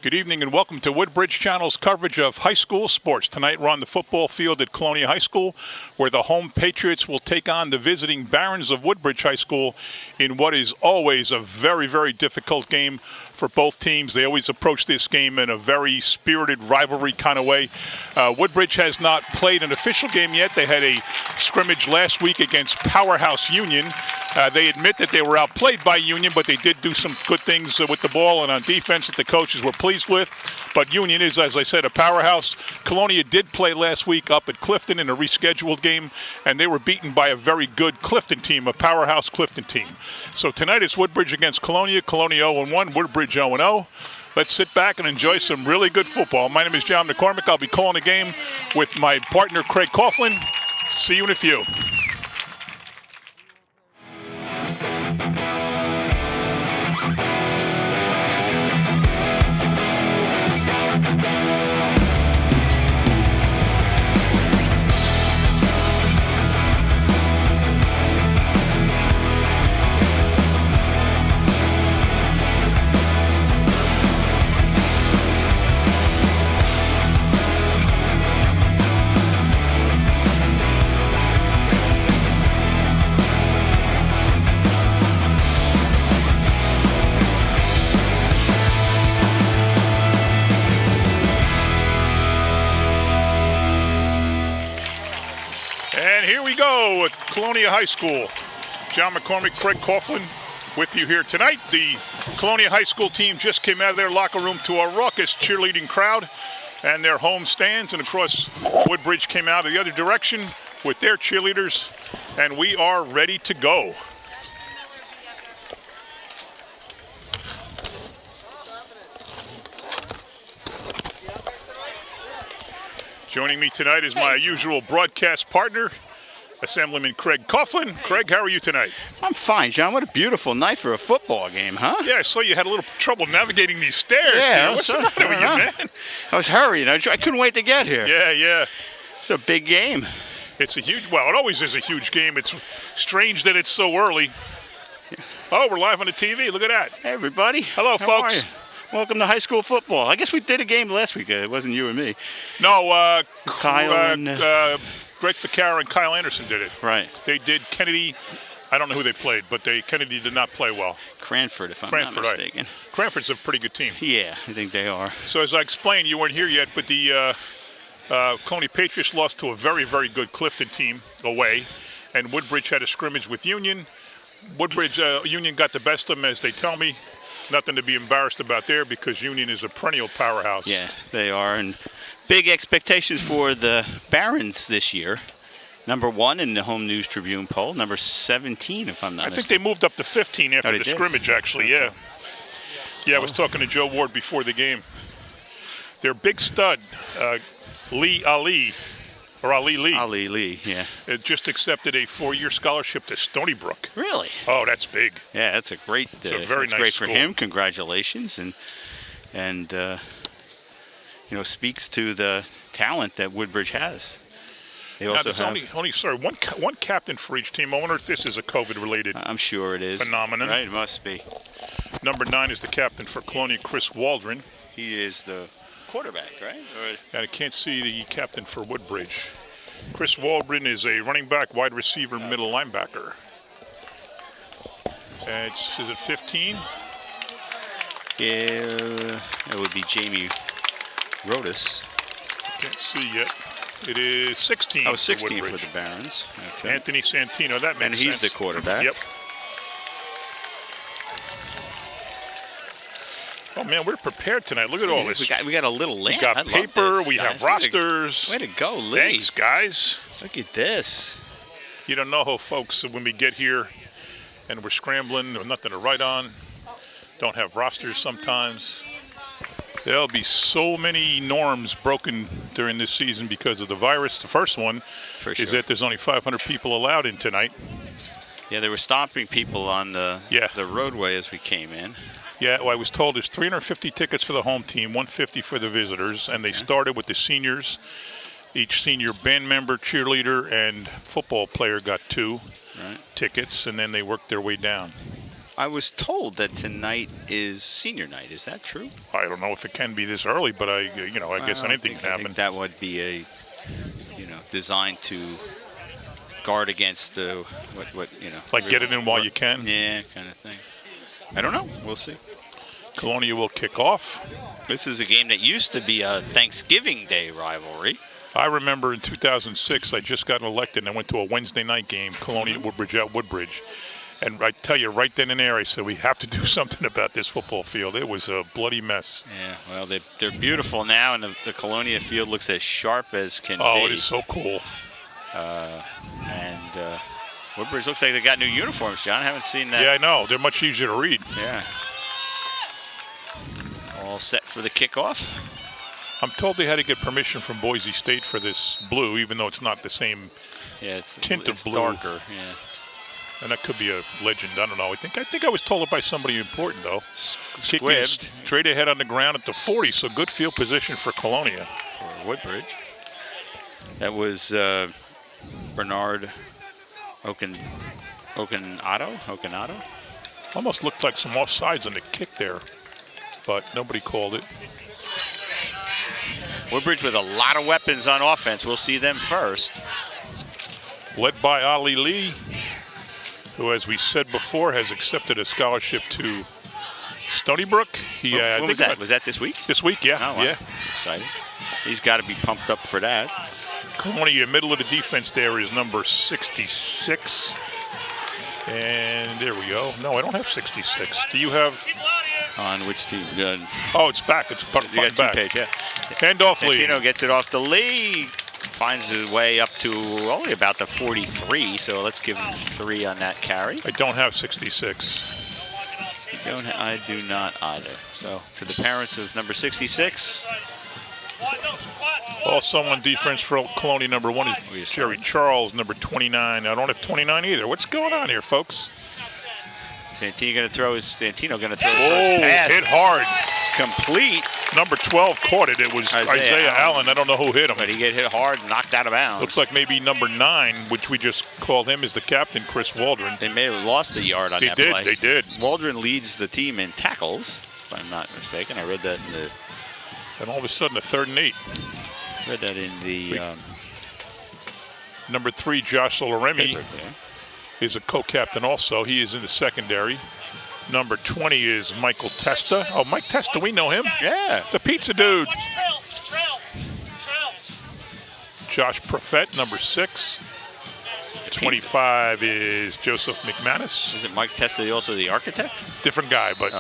Good evening and welcome to Woodbridge Channel's coverage of high school sports. Tonight we're on the football field at Colonia High School, where the home Patriots will take on the visiting Barons of Woodbridge High School in what is always a very, very difficult game for both teams. They always approach this game in a very spirited rivalry kind of way. Woodbridge has not played an official game yet. They had a scrimmage last week against Powerhouse Union. They admit that they were outplayed by Union, but they did do some good things with the ball and on defense that the coaches were pleased with. But Union is, as I said, a powerhouse. Colonia did play last week up at Clifton in a rescheduled game, and they were beaten by a very good Clifton team, a powerhouse Clifton team. So tonight it's Woodbridge against Colonia. Colonia 0-1, Woodbridge 0-0. Let's sit back and enjoy some really good football. My name is John McCormick. I'll be calling the game with my partner, Craig Coughlin. See you in a few. And here we go at Colonia High School. John McCormick, Craig Coughlin with you here tonight. The Colonia High School team just came out of their locker room to a raucous cheerleading crowd and their home stands. And of course, Woodbridge came out of the other direction with their cheerleaders. And we are ready to go. Joining me tonight is my usual broadcast partner, Assemblyman Craig Coughlin. Craig, how are you tonight? I'm fine, John. What a beautiful night for a football game, huh? Yeah, I saw you had a little trouble navigating these stairs. Yeah, what's the matter with you, man? I was hurrying. I couldn't wait to get here. Yeah. It's a big game. It's a huge, well, it always is a huge game. It's strange that it's so early. Oh, we're live on the TV. Look at that. Hey, everybody. Hello, How folks. are you? Welcome to high school football. I guess we did a game last week. It wasn't you and me. No, Kyle and Greg Ficara and Kyle Anderson did it. Right. They did. Kennedy, I don't know who they played, but Kennedy did not play well. Cranford, if I'm not mistaken. Right. Cranford's a pretty good team. Yeah, I think they are. So as I explained, you weren't here yet, but the Colonia Patriots lost to a very, very good Clifton team away, and Woodbridge had a scrimmage with Union. Woodbridge, Union got the best of them, as they tell me. Nothing to be embarrassed about there because Union is a perennial powerhouse. Yeah, they are. And big expectations for the Barons this year. Number 1 in the Home News Tribune poll. Number 17, if I'm not mistaken. I think they moved up to 15 after the scrimmage, actually, yeah. Yeah, I was talking to Joe Ward before the game. Their big stud, Ali Lee, yeah. Just accepted a 4-year scholarship to Stony Brook. Really? Oh, that's big. Yeah, that's a great. It's a very nice great school for him. Congratulations, and speaks to the talent that Woodbridge has. They now, also there's have one captain for each team. I wonder if this is a COVID-related. I'm sure it is. Phenomenon. Right, it must be. Number 9 is the captain for Colonia, Chris Waldron. He is the quarterback, right? And I can't see the captain for Woodbridge. Chris Waldron is a running back, wide receiver, middle linebacker. And is it 15? Yeah, it would be Jamie Rodas. Can't see yet. It is 16. Oh, 16 for the Barons. Okay. Anthony Santino, that makes sense. And he's the quarterback. Yep. Oh, man, we're prepared tonight. Look at all this. We got a little lamp. We got paper. We have rosters. Way to go, Lee. Thanks, guys. Look at this. You don't know how folks, when we get here and we're scrambling, with nothing to write on, don't have rosters sometimes. There'll be so many norms broken during this season because of the virus. The first one is that there's only 500 people allowed in tonight. Yeah, they were stopping people on the roadway as we came in. Yeah, well, I was told there's 350 tickets for the home team, 150 for the visitors, and they started with the seniors. Each senior band member, cheerleader, and football player got 2 tickets, and then they worked their way down. I was told that tonight is senior night. Is that true? I don't know if it can be this early, but I guess anything can I happen. think that would be designed to guard against Like get it in while you can. Yeah, kind of thing. I don't know. We'll see. Colonia will kick off. This is a game that used to be a Thanksgiving Day rivalry. I remember in 2006, I just got elected and I went to a Wednesday night game, Colonia Woodbridge at Woodbridge. And I tell you, right then and there, I said, we have to do something about this football field. It was a bloody mess. Yeah, well, they're beautiful now, and the Colonia field looks as sharp as can be. Oh, it is so cool. And Woodbridge looks like they got new uniforms, John. I haven't seen that. Yeah, I know. They're much easier to read. Yeah. All set for the kickoff. I'm told they had to get permission from Boise State for this blue, even though it's not the same tint of blue. It's darker, yeah. And that could be a legend. I don't know. I think I was told it by somebody important, though. Kicking Squibbed. straight ahead on the ground at the 40, so good field position for Colonia. For Woodbridge. That was Bernard Okanado. Almost looked like some offsides on the kick there, but nobody called it. Woodbridge with a lot of weapons on offense. We'll see them first. Led by Ali Lee, who, as we said before, has accepted a scholarship to Stony Brook. When was that? Was that this week? This week, yeah. Oh, wow. Yeah. Exciting. He's got to be pumped up for that. Colonia, middle of the defense there is number 66. And there we go. No, I don't have 66. Do you have? On which team? Oh, it's back. It's front back. Page, yeah. Handoff Lee. Santino gets it off to Lee. Finds his way up to only about the 43, so let's give him 3 on that carry. I don't have 66. I do not either. So to the parents of number 66. Also on defense for Colonia, number 1 is Jerry Charles, number 29. I don't have 29 either. What's going on here, folks? Santino going to throw his pass. Hit hard. It's complete. Number 12 caught it. It was Isaiah Allen. I don't know who hit him. But he get hit hard and knocked out of bounds. Looks like maybe number 9, which we just called him, is the captain, Chris Waldron. They may have lost the yard on that play. They did. Waldron leads the team in tackles, if I'm not mistaken. I read that in the... And all of a sudden, a 3rd and 8. Read that in the... Number 3, Josh Solaremi, is a co-captain also. He is in the secondary. Number 20 is Michael Testa. Oh, Mike Testa, we know him. Yeah. The pizza dude. Josh Profet, number 6. 25 is Joseph McManus. Is it Mike Testa also the architect? Different guy, but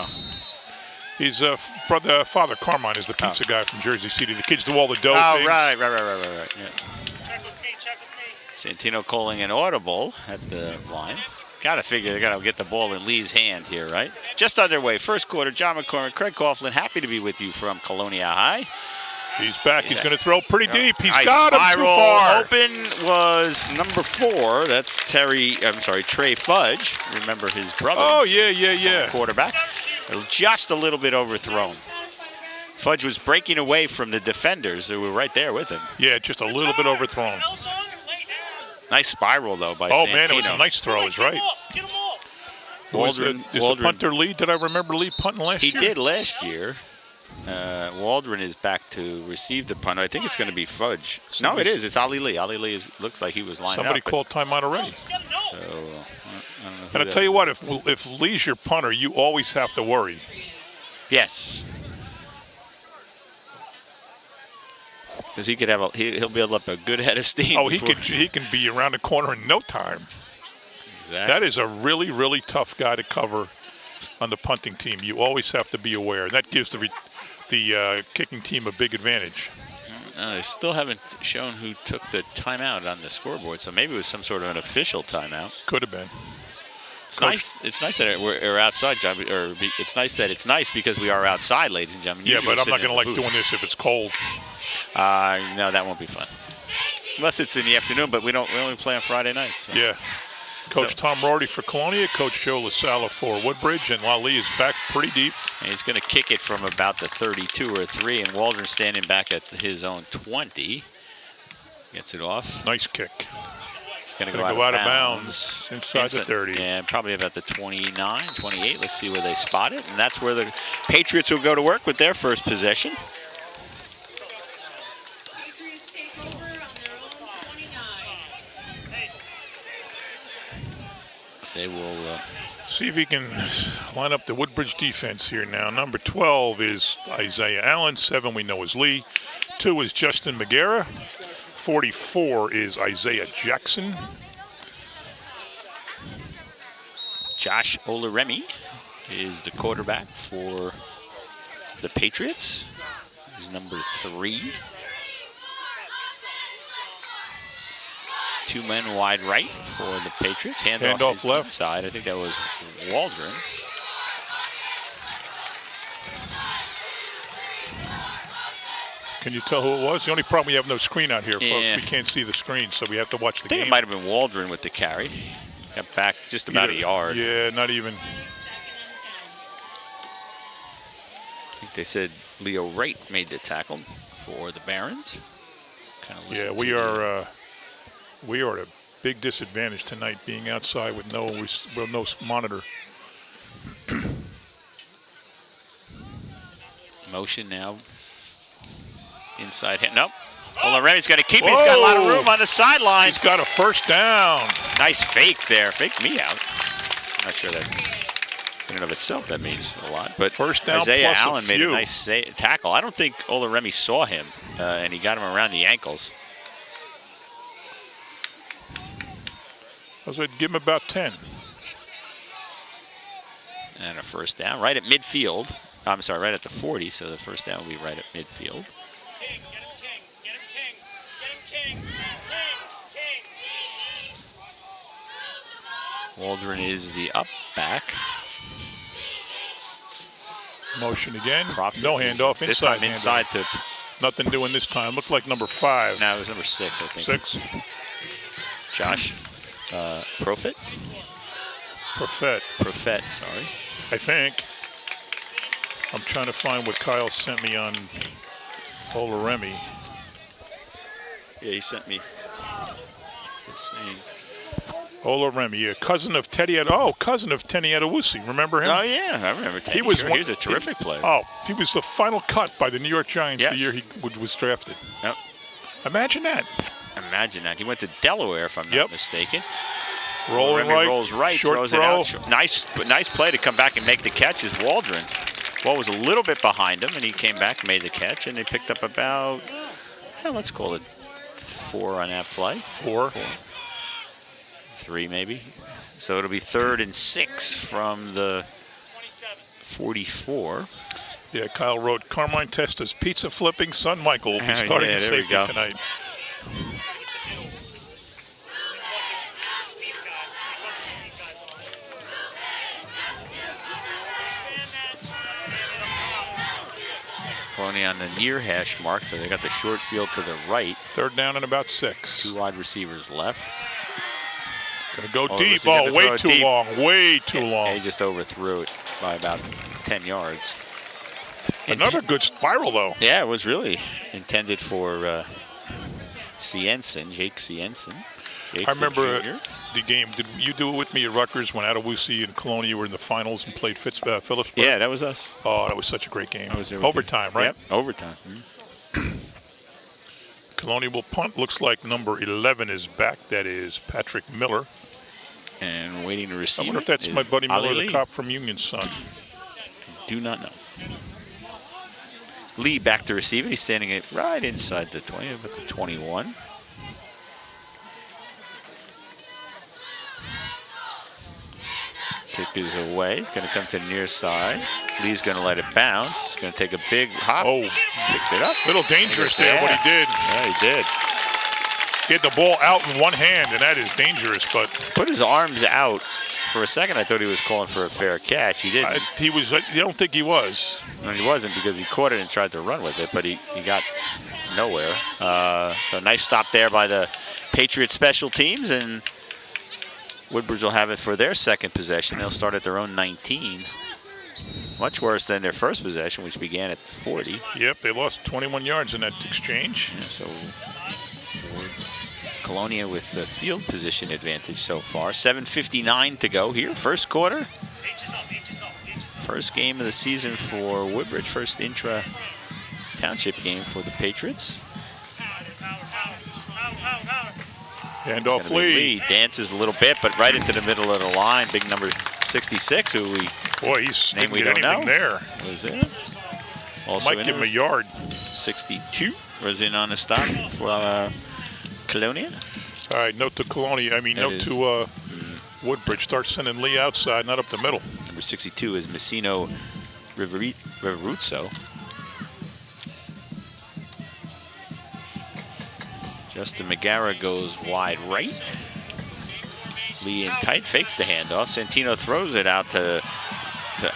he's Father Carmine is the pizza guy from Jersey City. The kids do all the dough things. Right. Yeah. Check with me. Santino calling an audible at the line. Got to figure they got to get the ball in Lee's hand here, right? Just underway, first quarter. John McCormick, Craig Coughlin, happy to be with you from Colonia High. He's back. He's going to throw pretty deep. He's got him too far. Open was number 4. That's Trey Fudge. Remember his brother. Oh, yeah. Quarterback. Just a little bit overthrown. Fudge was breaking away from the defenders who were right there with him. Yeah, just a little bit overthrown. Nice spiral, though, by Santino. Oh, man, it was a nice throw. He's right. Waldron, is the punter Lee? Did I remember Lee punting last year? He did last year. Waldron is back to receive the punt. I think it's going to be Fudge. No, it is. It's Ali Lee. Ali Lee looks like he was lined Somebody up. called timeout already. So, I don't know and I tell you what, if Lee's your punter, you always have to worry. Yes. Because he could have he'll build up a good head of steam. Oh, he can be around the corner in no time. Exactly. That is a really, really tough guy to cover on the punting team. You always have to be aware. And that gives the kicking team a big advantage. They still haven't shown who took the timeout on the scoreboard, so maybe it was some sort of an official timeout. Could have been. It's nice that we're outside, John. It's nice that it's nice because we are outside, ladies and gentlemen. Yeah, but I'm not going to like doing this if it's cold. No, that won't be fun. Unless it's in the afternoon, but we only play on Friday nights. So. Yeah. Coach Tom Rorty for Colonia, Coach Joe LaSala for Woodbridge, and Lali is back pretty deep. And he's going to kick it from about the 32 or 3, and Waldron standing back at his own 20. Gets it off. Nice kick. going to go out of bounds inside the 30. And probably about the 29, 28. Let's see where they spot it. And that's where the Patriots will go to work with their first possession. They will see if he can line up the Woodbridge defense here now. Number 12 is Isaiah Allen. 7 we know is Lee. 2 is Justin McGarrah. 44 is Isaiah Jackson. Josh Olaremi is the quarterback for the Patriots. He's number 3. 2 men wide right for the Patriots. Handoff left side. I think that was Waldron. Can you tell who it was? The only problem, we have no screen out here, folks. We can't see the screen, so we have to watch the game. I think it might have been Waldron with the carry. Got back just about a yard. Yeah, not even. I think they said Leo Wright made the tackle for the Barons. Yeah, we are at a big disadvantage tonight, being outside with no monitor. Motion now. Inside hit. Nope. Olaremi's going to keep it. He's got a lot of room on the sideline. He's got a first down. Nice fake there. Fake me out. I'm not sure that in and of itself that means a lot. But first down Isaiah plus Allen made a nice tackle. I don't think Olaremi saw him, and he got him around the ankles. I said, give him about 10. And a first down right at midfield. I'm sorry, right at the 40, so the first down will be right at midfield. King, get him King, get him King, get him King, King. Waldron is the up back. Motion again. Profit. No handoff. This time inside to. Nothing doing this time. Looked like number 5. No, it was number 6, I think. 6. Josh Profit. Profet, sorry. I think. I'm trying to find what Kyle sent me on Olaremi. Yeah, he sent me. Olaremi, cousin of Teddy Adewusi. Remember him? Oh yeah, I remember Teddy. He was a terrific player. Oh, he was the final cut by the New York Giants the year he was drafted. Yep. Imagine that. Imagine that. He went to Delaware, if I'm not mistaken. Rolling right, rolls right, short throws throw. it out. Nice play to come back and make the catch is Waldron. Ball was a little bit behind him, and he came back and made the catch, and they picked up about, let's call it 4 on that play. 4. 3 maybe. So it'll be 3rd and 6 from the 44. Yeah, Kyle wrote, Carmine Testa's pizza flipping son Michael will be starting at safety tonight. Colonia on the near hash mark, so they got the short field to the right. 3rd down and about 6. 2 wide receivers left. Gonna go deep. Oh, way too long. Way too long. He just overthrew it by about 10 yards. Another good spiral, though. Yeah, it was really intended for Jake Cienson. I remember the game. Did you do it with me at Rutgers when Adewusi and Colonia were in the finals and played Phillipsburg? Yeah, that was us. Oh, that was such a great game. Was overtime, right? Yep, overtime. Colonia will punt. Looks like number 11 is back. That is Patrick Miller. And waiting to receive. I wonder if that's my buddy Miller, the cop from Union's son. Do not know. Lee back to receive it. He's standing right inside the 20, about the 21. Kick is away. Going to come to the near side. Lee's going to let it bounce. Going to take a big hop. Oh, picked it up. A little dangerous there, what he did. Yeah, he did. He had the ball out in one hand, and that is dangerous. But put his arms out. For a second, I thought he was calling for a fair catch. He didn't. He was. I don't think he was. No, he wasn't, because he caught it and tried to run with it, but he got nowhere. So nice stop there by the Patriots special teams, and Woodbridge will have it for their second possession. They'll start at their own 19. Much worse than their first possession, which began at 40. Yep, they lost 21 yards in that exchange. Yeah, so Colonia with the field position advantage so far. 7:59 to go here, first quarter. First game of the season for Woodbridge, first intra-township game for the Patriots. Handoff Lee. Dances a little bit, but right into the middle of the line. Big number 66, who we he's name we don't don't know. There. Was there? Also might give him a yard. 62 was in on the stop for Colonia. All right, note to Colonia. I mean, note to Woodbridge. Start sending Lee outside, not up the middle. Number 62 is Messino Riveruzzo. Justin McGarrett goes wide right. Lee in tight, fakes the handoff. Santino throws it out to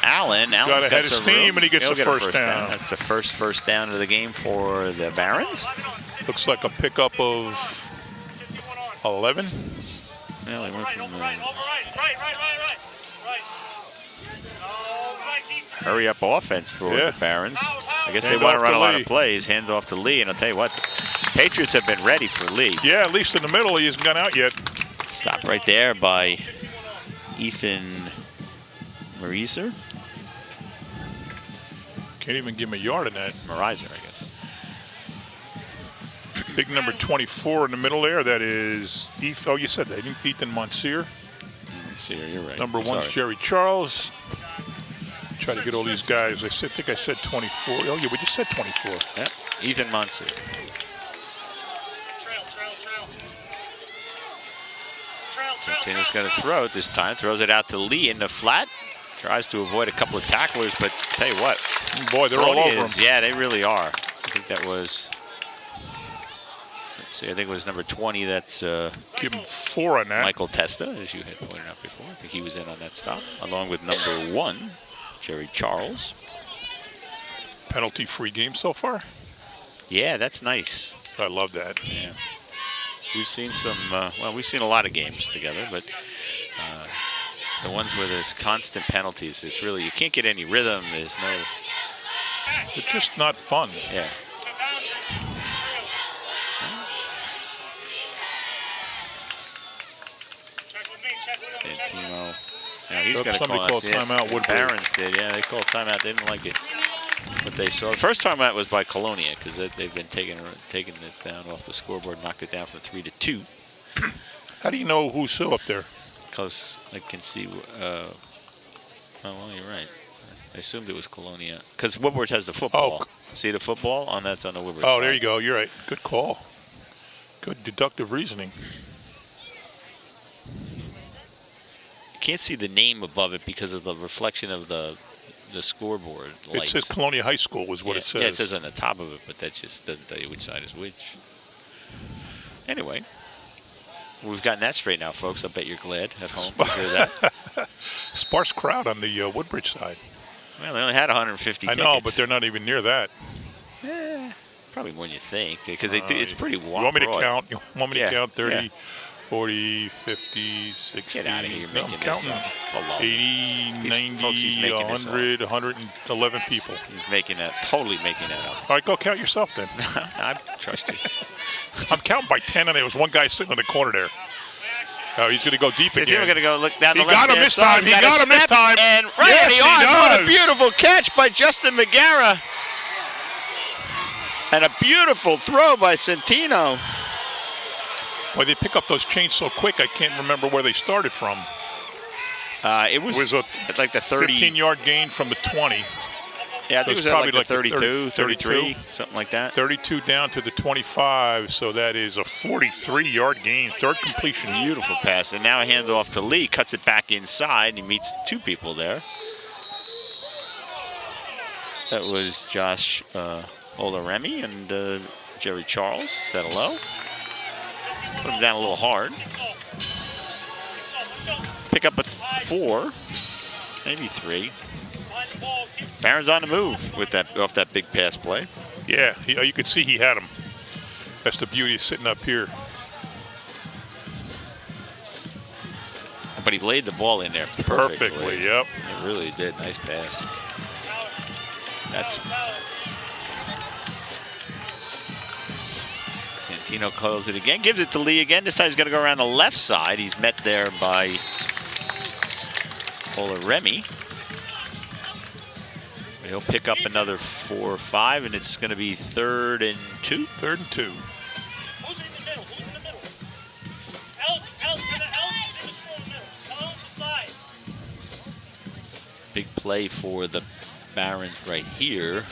Allen. Got ahead of steam, and he gets the first down. That's the first down of the game for the Barons. Looks like a pickup of 11. Well, he went from hurry up offense for the Barons. I guess they want to run a lot of plays. Hand off to Lee, and I'll tell you what, Patriots have been ready for Lee. Yeah, at least in the middle, he hasn't gone out yet. Stopped right there by Ethan Marizer. Can't even give him a yard in that. Marizer, I guess. Big number 24 in the middle there. That is Ethan. Oh, you said that. Ethan Monsieur. Monsieur, you're right. Number 1's Jerry Charles. Try to get all these guys. I think I said 24. Oh, yeah, we just said 24. Yep, Ethan Monsieur. Santino's going to throw it this time. Throws it out to Lee in the flat. Tries to avoid a couple of tacklers, but tell you what. Boy, they're all over him. Yeah, they really are. I think that was, let's see, I think it was number 20. That's give him 4 on that. Michael Testa, as you had pointed out before. I think he was in on that stop, along with number 1, Jerry Charles. Penalty-free game so far? Yeah, that's nice. I love that. Yeah. We've seen some, well, we've seen a lot of games together, but the ones where there's constant penalties, it's really, you can't get any rhythm. There's no... It's just not fun. Yeah. Santino. Yeah, he's got to call timeout. Woodbridge. Barons did, yeah, they called timeout. They didn't like it. What they saw. The first timeout was by Colonia, because they've been taking it down off the scoreboard, knocked it down from 3-2. How do you know who's who up there? Because I can see. Oh, well, you're right. I assumed it was Colonia, because Woodbridge has the football. Oh. See the football? That's on the Woodbridge Oh, side. there you go. You're right. Good call. Good deductive reasoning. You can't see the name above it because of the reflection of the scoreboard lights. It says Colonia High School was what it says. Yeah, it says on the top of it, but that just doesn't tell you which side is which. Anyway, we've gotten that straight now, folks. I bet you're glad at home to hear that. Sparse crowd on the Woodbridge side. Well, they only had 150 tickets. I know, but they're not even near that. Probably more than you think, because it's pretty wide. You want me to count? You want me to count 30, yeah. 40, 50, 60? Get out of here. You're I'm counting 80, 90, 100, 111 people. He's totally making that up. All right, go count yourself then. I trust you. I'm counting by 10, and there was one guy sitting in the corner there. Oh, he's going to go deep again. He's going to go look down the left. He got him this time. He got him this time. And right in the arm. What a beautiful catch by Justin McGarrett. And a beautiful throw by Santino. Boy, they pick up those chains so quick, I can't remember where they started from. It was like the 30. 15-yard gain from the 20. Yeah, I think it was probably like the 32, 33, something like that. 32 down to the 25, so that is a 43-yard gain, third completion. Beautiful pass, and now a handoff to Lee, cuts it back inside, and he meets 2 people there. That was Josh Olaremi and Jerry Charles, said hello. Put him down a little hard. Pick up a 4, maybe 3. Barron's on the move with off that big pass play. Yeah, you could see he had him. That's the beauty of sitting up here. But he laid the ball in there perfectly. Yep. It really did. Nice pass. Santino calls it again, gives it to Lee again. This time he's going to go around the left side. He's met there by Olaremi. He'll pick up another 4 or 5, and it's going to be 3rd and 2. 3rd and 2. Who's in the middle? Who's in the middle? Else is in the small middle. Else side. Big play for the Barons right here.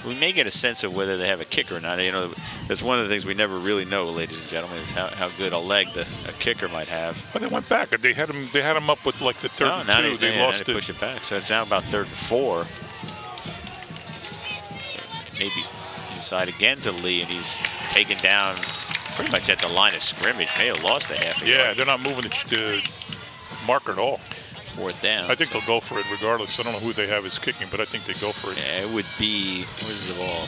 We may get a sense of whether they have a kicker or not. You know, that's one of the things we never really know, ladies and gentlemen, is how good a leg a kicker might have. Well, they went back. They had him up with like the 3rd and 2. They lost it. Push it back. So it's now about 3rd and 4. So maybe inside again to Lee, and he's taken down pretty much at the line of scrimmage. May have lost a half. Yeah, they're not moving the marker at all. 4th down. I think they'll go for it regardless. I don't know who they have as kicking, but I think they go for it. Yeah, it would be, where's the ball?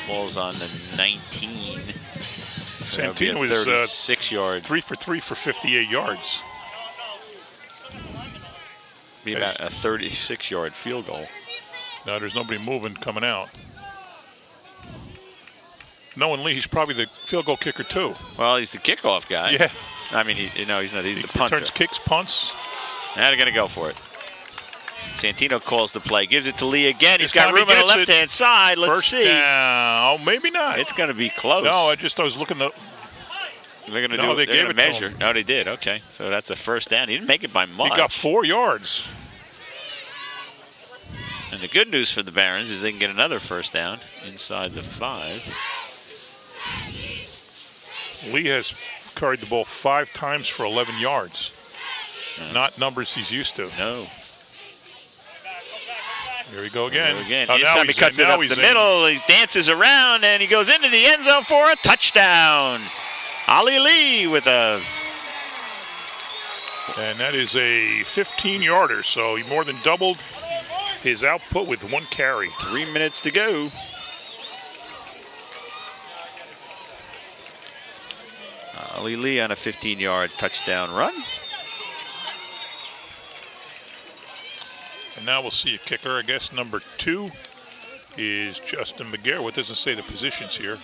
Ball's on the 19. Santino was 36 yards. 3 for 3 for 58 yards. Be about a 36-yard field goal. No, there's nobody moving coming out. Knowing Lee, he's probably the field goal kicker too. Well, he's the kickoff guy. Yeah. I mean, he's not. He's the punter. Turns kicks, punts. Now they're going to go for it. Santino calls the play, gives it to Lee again. He's got room on the left-hand side. Let's see. Down. Oh, maybe not. It's going to be close. No, I was looking up. They're going to No, they gave it measure. to him. No, they did. Okay, so that's a 1st down. He didn't make it by much. He got 4 yards. And the good news for the Barons is they can get another 1st down inside the 5. Lee has carried the ball 5 times for 11 yards. Not numbers he's used to. No. Here we go again. This time he cuts it up the middle. He dances around, and he goes into the end zone for a touchdown. Ali Lee with a... And that is a 15-yarder, so he more than doubled his output with 1 carry. 3 minutes to go. Ali Lee on a 15-yard touchdown run. And now we'll see a kicker. I guess number 2 is Justin McGarrett. What doesn't say the positions here?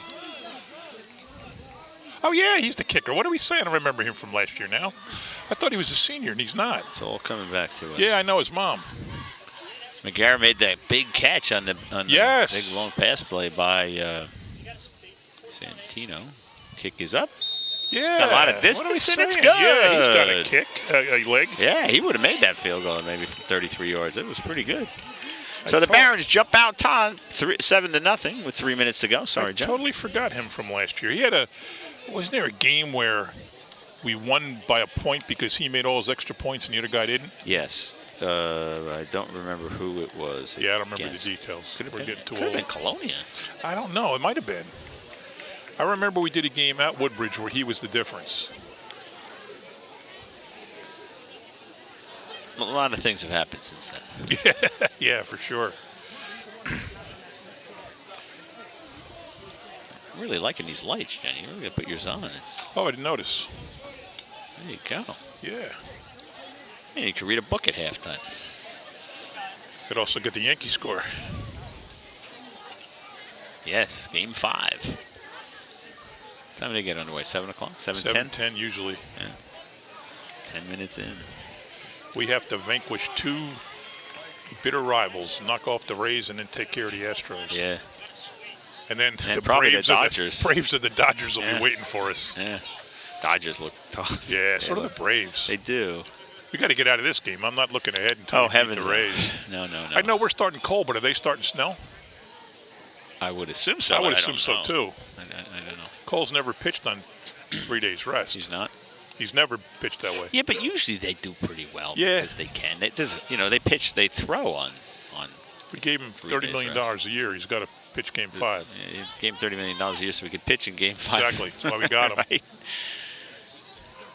Oh, yeah, he's the kicker. What are we saying? I don't remember him from last year now. I thought he was a senior, and he's not. It's all coming back to us. Yeah, I know his mom. McGarrett made that big catch on the big long pass play by Santino. Kick is up. Yeah. Got a lot of distance, and it's good. Yeah, he's got a kick, a leg. Yeah, he would have made that field goal maybe from 33 yards. It was pretty good. So the Barons jump out 7-0 with 3 minutes to go. Sorry, John. I totally forgot him from last year. He had wasn't there a game where we won by a point because he made all his extra points and the other guy didn't? Yes. I don't remember who it was. Yeah, I don't remember the details. Could have been Colonia. I don't know. It might have been. I remember we did a game at Woodbridge where he was the difference. A lot of things have happened since then. Yeah, for sure. I'm really liking these lights, Jenny. You're really going to put yours on. Oh, I didn't notice. There you go. Yeah. Yeah, you could read a book at halftime. Could also get the Yankee score. Yes, game 5. Time did they get underway? 7 o'clock? 7:10? 7:10 usually. Yeah. 10 minutes in. We have to vanquish 2 bitter rivals, knock off the Rays, and then take care of the Astros. Yeah. And then the probably Braves the Dodgers. Braves of the Dodgers will be waiting for us. Yeah. Dodgers look tough. Yeah, so do the Braves. They do. We got to get out of this game. I'm not looking ahead until we beat the Rays. No. I know we're starting cold, but are they starting snow? I would assume so. I would assume so too. I don't know. Cole's never pitched on 3 days rest. He's not. He's never pitched that way. Yeah, but usually they do pretty well. Yeah. Because they can. They throw on. We gave him $30 million a year. He's got to pitch game 5. Yeah, gave him $30 million a year so we could pitch in game 5. Exactly. That's why we got him. Right?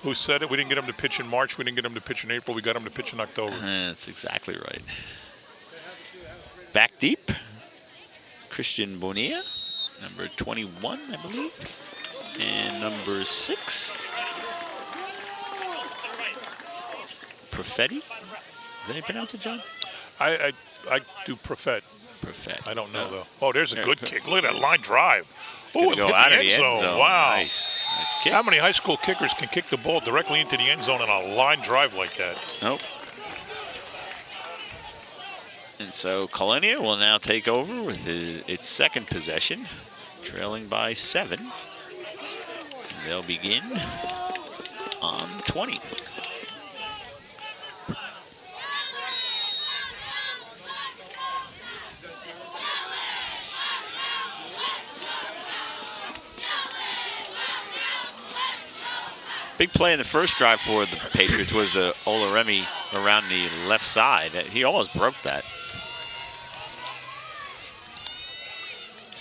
Who said it? We didn't get him to pitch in March. We didn't get him to pitch in April. We got him to pitch in October. That's exactly right. Back deep. Christian Bonilla, number 21, I believe. And number 6. Profetti. Is that how you pronounce it, John? I do Profet. Perfect. I don't know, though. Oh, there's a good kick. Look at that line drive. Oh, it go hit out the of the end zone. Wow. Nice kick. How many high school kickers can kick the ball directly into the end zone on a line drive like that? Nope. And so Colonia will now take over with its second possession, trailing by 7. They'll begin on 20. Big play in the first drive for the Patriots was the Olaremi around the left side. He almost broke that.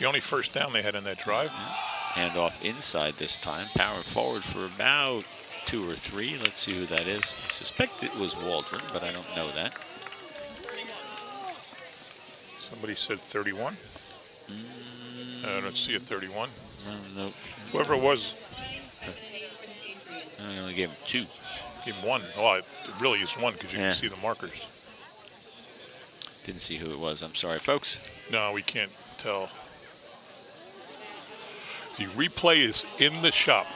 The only first down they had in that drive. Hand off inside this time. Power forward for about 2 or 3. Let's see who that is. I suspect it was Waldron, but I don't know that. Somebody said 31. I don't see a 31. Nope. Whoever it was. I only gave him 2. Give him 1. Oh, it really is 1 because you can see the markers. Didn't see who it was. I'm sorry, folks. No, we can't tell. The replay is in the shop.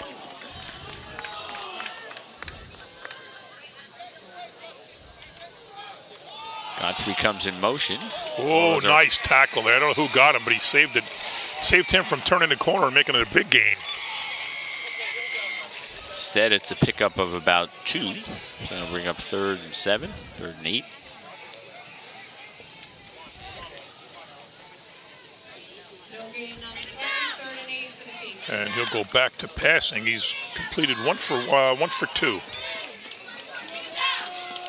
Godfrey comes in motion. Oh, nice tackle there. I don't know who got him, but he saved it. Saved him from turning the corner and making it a big gain. Instead, it's a pickup of about 2. So it'll bring up 3rd and 7, 3rd and 8. And he'll go back to passing. He's completed 1 for 2.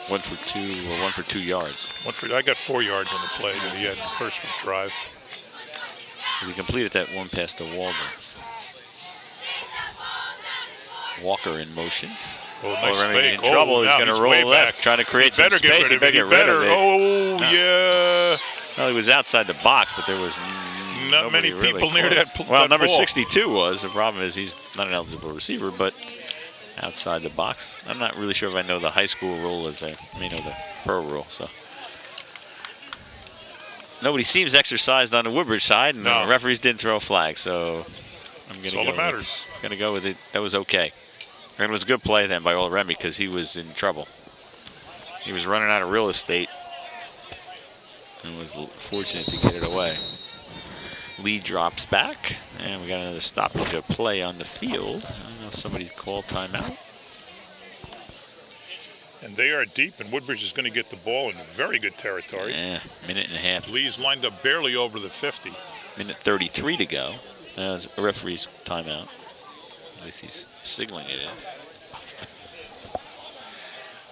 1 for 2 or 1 for 2 yards. I got 4 yards on the play that he had in the first drive. He completed that one pass to Waldron. Walker in motion. Oh, nice fake. In trouble. He's going to roll left, back. trying to create some space. He better get rid of it. Oh, no. Yeah. Well, he was outside the box, but there was not many people near that. Well, number 62 was. The problem is he's not an eligible receiver, but outside the box. I'm not really sure if I know the high school rule as I may know the pro rule. So nobody seems exercised on the Woodbridge side, and the referees didn't throw a flag. So I'm going to go with it. That was okay. And it was a good play then by Olaremi because he was in trouble. He was running out of real estate and was fortunate to get it away. Lee drops back, and we got another stoppage of play on the field. I know somebody called timeout. And they are deep, and Woodbridge is going to get the ball in very good territory. Yeah, minute and a half. Lee's lined up barely over the 50. Minute 33 to go. A referee's timeout. At least he's signaling it is.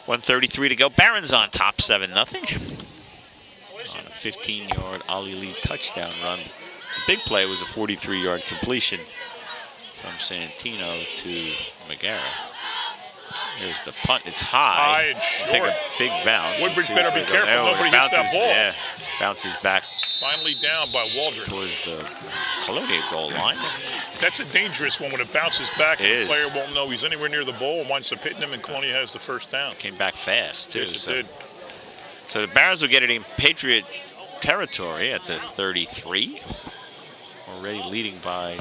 1:33 to go. Barron's on top, 7-0. On a 15-yard Ollie Lee touchdown run. The big play was a 43-yard completion from Santino to McGarrett. Here's the punt. It's high. And short. Take a big bounce. Woodbridge better be careful. Nobody hits that ball. Yeah, bounces back. Finally down by Waldron. Towards the Colonia goal line. That's a dangerous one when it bounces back. The player won't know he's anywhere near the ball and winds up hitting him, and Colonia has the first down. Came back fast, too. Yes, it did. So the Barons will get it in Patriot territory at the 33. Already leading by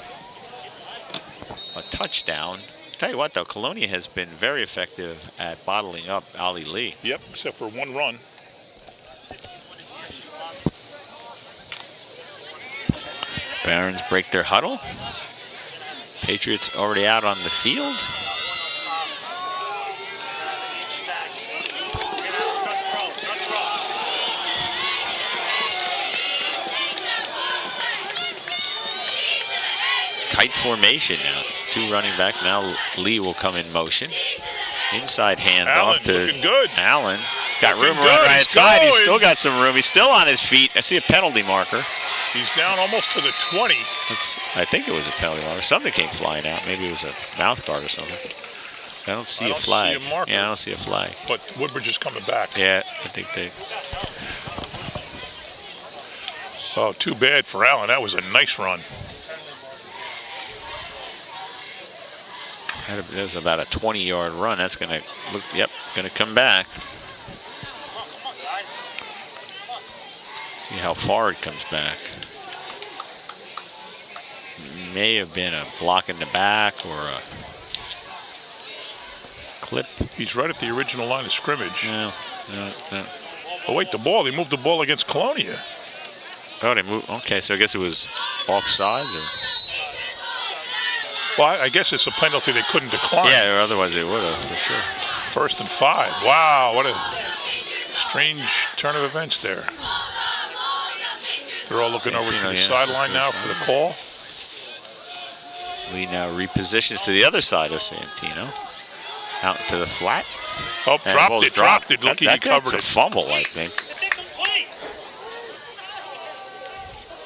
a touchdown. Tell you what, though, Colonia has been very effective at bottling up Ollie Lee. Yep, except for one run. Barons break their huddle. Patriots already out on the field. Tight formation now. 2 running backs. Now Lee will come in motion. Inside handoff to Allen. He's got room around right side. He's still got some room. He's still on his feet. I see a penalty marker. He's down almost to the 20. I think it was a penalty marker. Something came flying out. Maybe it was a mouth guard or something. I don't see a flag. See a marker. Yeah, I don't see a flag. But Woodbridge is coming back. Yeah, I think they... Oh, too bad for Allen. That was a nice run. That was about a 20-yard run. That's going to look, going to come back. See how far it comes back. May have been a block in the back or a clip. He's right at the original line of scrimmage. No. Oh, wait, the ball. They moved the ball against Colonia. Oh, they moved. Okay, so I guess it was offsides or. Well, I guess it's a penalty they couldn't decline. Yeah, or otherwise they would have, for sure. 1st and 5. Wow, what a strange turn of events there. They're all looking over to the sideline now for the call. Lee now repositions to the other side of Santino. Out to the flat. Oh, dropped it. Lucky he covered it. That's a fumble, I think. It's incomplete.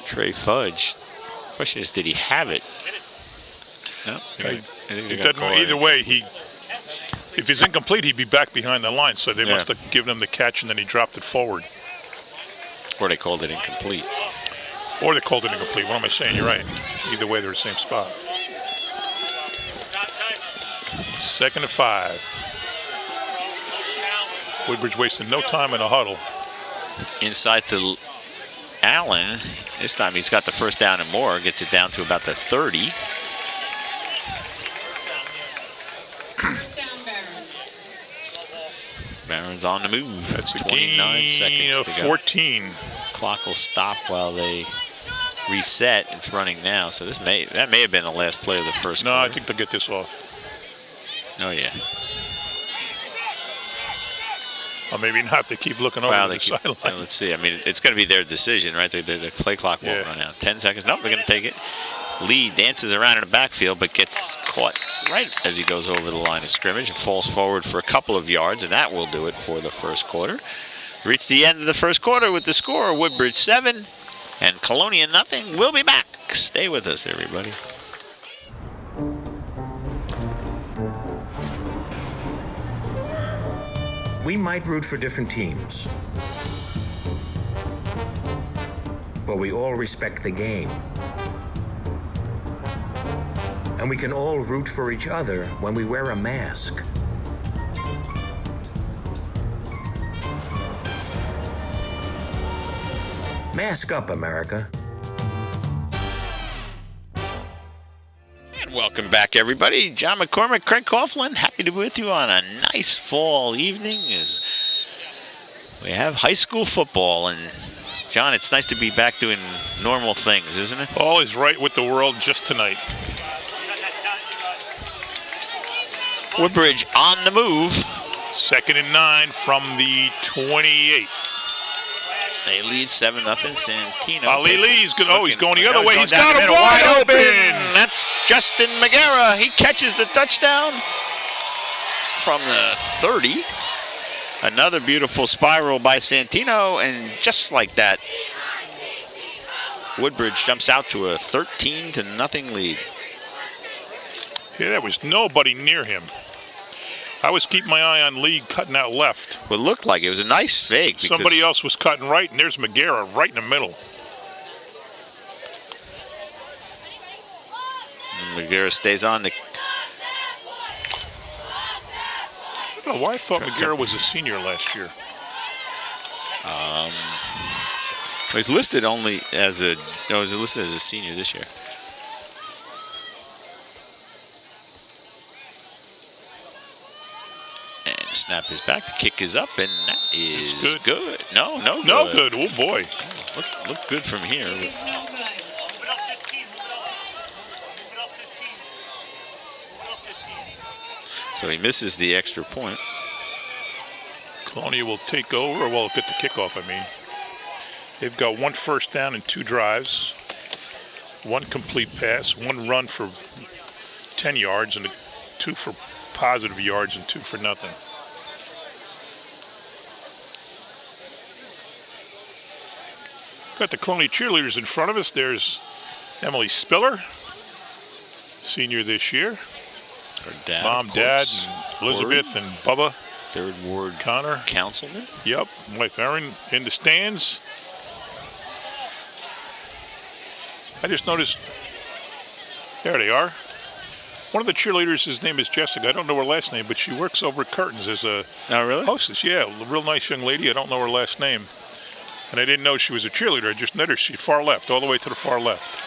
Trey Fudge. Question is, did he have it? No. It doesn't. Either way, if it's incomplete, he'd be back behind the line. So they must have given him the catch, and then he dropped it forward. Or they called it incomplete. Or they called it incomplete. What am I saying? You're right. Either way, they're the same spot. 2nd and 5. Woodbridge wasting no time in a huddle. Inside to Allen. This time he's got the first down and more. Gets it down to about the 30. Barron's on the move. That's a 29 seconds of to go. 14. Clock will stop while they reset. It's running now, so that may have been the last play of the first quarter. No, I think they'll get this off. Oh yeah. Or maybe not. They keep looking over the sideline. Let's see. I mean, it's going to be their decision, right? The play clock won't run out. 10 seconds. Nope, they're going to take it. Lee dances around in the backfield, but gets caught right as he goes over the line of scrimmage and falls forward for a couple of yards, and that will do it for the first quarter. Reach the end of the first quarter with the score: Woodbridge 7 and Colonia nothing. We'll be back. Stay with us, everybody. We might root for different teams, but we all respect the game. And we can all root for each other when we wear a mask. Mask up, America. And welcome back, everybody. John McCormick, Craig Coughlin, happy to be with you on a nice fall evening as we have high school football. And John, it's nice to be back doing normal things, isn't it? All is right with the world just tonight. Woodbridge on the move. 2nd and 9 from the 28. They lead 7-0. Santino. Ali Lee's good. Oh, he's going the other way. He's down got the him middle, wide open. That's Justin Magera. He catches the touchdown from the 30. Another beautiful spiral by Santino, and just like that, Woodbridge jumps out to a 13-0 lead. Yeah, there was nobody near him. I was keeping my eye on Lee cutting out left. Well, it looked like it was a nice fake. Somebody else was cutting right, and there's Magera right in the middle. And Magera stays on. I don't know why I thought Magera was a senior last year. He's listed only as a he's listed as a senior this year. And snap is back. The kick is up, and that is good. No good. No good. Oh boy. Look good from here. Move it up 15. Move it up 15. Move it up 15. So he misses the extra point. Colonia will take over, well, get the kickoff, I mean. They've got 1 first down and 2 drives. 1 complete pass, 1 run for 10 yards, and 2 for positive yards and 2 for nothing. Got the Colonia cheerleaders in front of us. There's Emily Spiller, senior this year. Her dad, Mom, Dad, and Elizabeth, and Bubba. 3rd Ward Connor. Councilman. Yep, wife Erin in the stands. I just noticed, there they are. One of the cheerleaders, his name is Jessica. I don't know her last name, but she works over at Curtains as a Oh, really? hostess. Yeah, a real nice young lady. I don't know her last name. And I didn't know she was a cheerleader. I just met her. She's far left, all the way to the far left.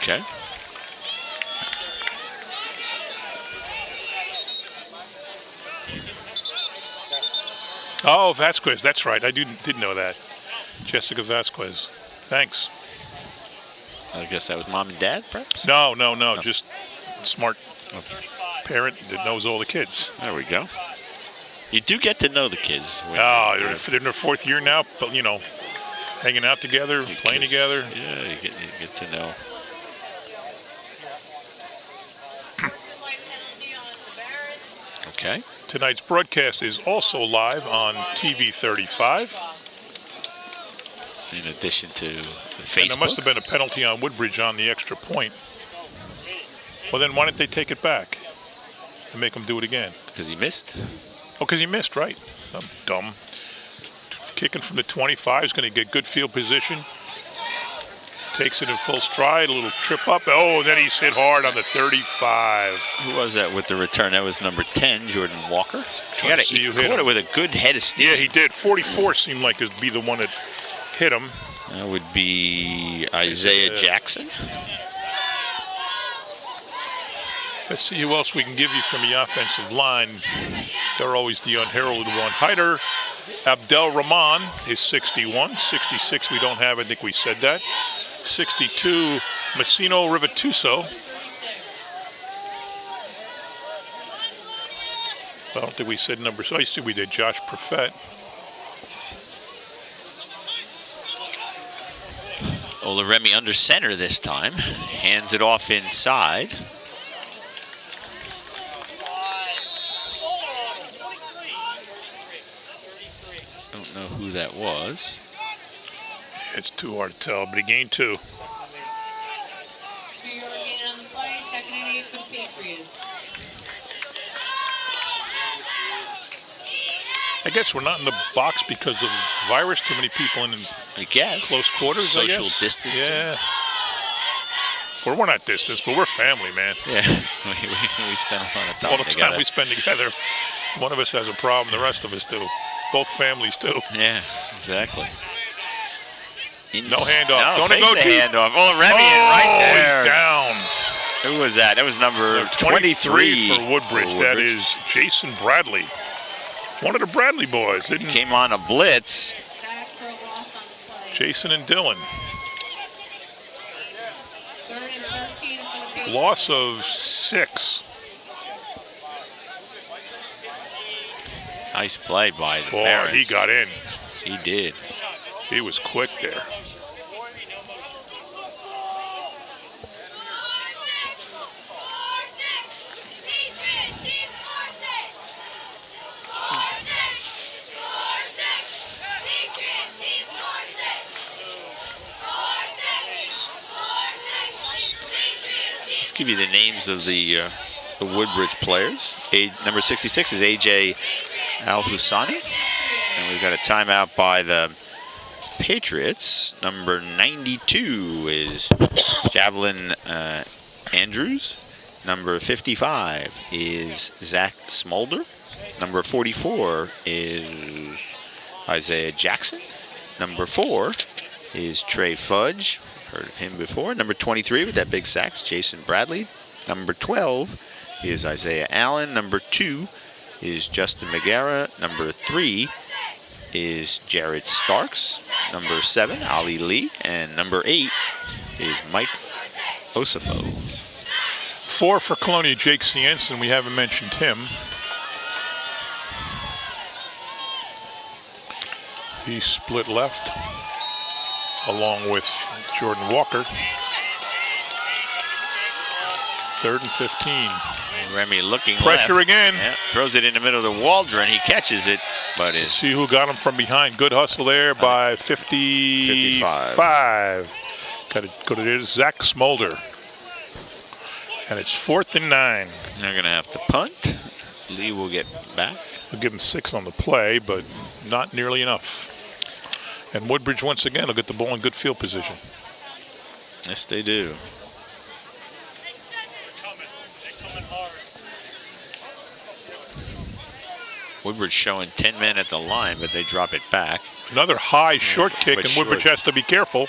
Okay. Oh, Vasquez. That's right. I did know that. Jessica Vasquez. Thanks. I guess that was mom and dad, perhaps? No. Just smart parent that knows all the kids. There we go. You do get to know the kids. Oh, they're in their 4th year now, but, you know, hanging out together, playing together. Yeah, you get to know. Okay. Tonight's broadcast is also live on TV 35. In addition to the Facebook. And there must have been a penalty on Woodbridge on the extra point. Well, then why didn't they take it back and make him do it again? Because he missed. Oh, because he missed, right. I'm dumb. Kicking from the 25 is going to get good field position. Takes it in full stride, a little trip up. Oh, and then he's hit hard on the 35. Who was that with the return? That was number 10, Jordan Walker. He hit caught it with a good head of steam. Yeah, he did. 44 seemed like it'd be the one that hit him. That would be Isaiah Jackson. Let's see who else we can give you from the offensive line. They're always the unheralded one. Hyder Abdel Rahman is 61. 66 we don't have. I think we said that. 62 Massino Rivatuso. I don't think we said number. So I see we did. Josh Profet. Olaremi under center this time. Hands it off inside. Don't know who that was. It's too hard to tell, but he gained 2. 2-yard gain on the play, 2nd and 8 for the Patriots. I guess we're not in the box because of virus. Too many people in I guess. Close quarters, Social I guess. distancing. Yeah. Well, we're not distance, but we're family, man. Yeah, we spend a lot of time All the together. time we spend together. One of us has a problem, the rest of us do. Both families do. Yeah, exactly. No handoff. No, Don't go the deep. handoff. Oh, Remy right there. He's down. Who was that? That was number 23 for Woodbridge. That Woodbridge. is Jason Bradley. One of the Bradley boys. Didn't Came on a blitz. Sack for a loss on the play. Jason and Dylan. 3rd and 13 for the Patriots. Loss of 6. Nice play by the Boy, Barons. he got in. He did. He was quick there. Let's give you the names of the Woodbridge players. Number 66 is A.J. Al-Husani. And we've got a timeout by the Patriots. Number 92 is Javelin Andrews. Number 55 is Zach Smolder. Number 44 is Isaiah Jackson. Number 4 is Trey Fudge. Heard of him before. Number 23 with that big sack is Jason Bradley. Number 12 is Isaiah Allen. Number 2 is Justin Megara. Number 3 is Jared Starks. Number 7, Ali Lee. And number 8 is Mike Osifo. 4 for Colonia, Jake Cienson. We haven't mentioned him. He split left along with Jordan Walker. 3rd and 15. Remy looking Pressure left. again. Yeah, throws it in the middle of the Waldron. He catches it, but is See who got him from behind. Good hustle there by 55. Got to go to Zach Smolder. And it's 4th and 9. they're going to have to punt. Lee will get back. We'll give him 6 on the play, but not nearly enough. And Woodbridge once again will get the ball in good field position. Yes, they do. They're coming hard. Woodbridge showing 10 men at the line, but they drop it back. Another high short kick, but and Woodbridge short. has to be careful.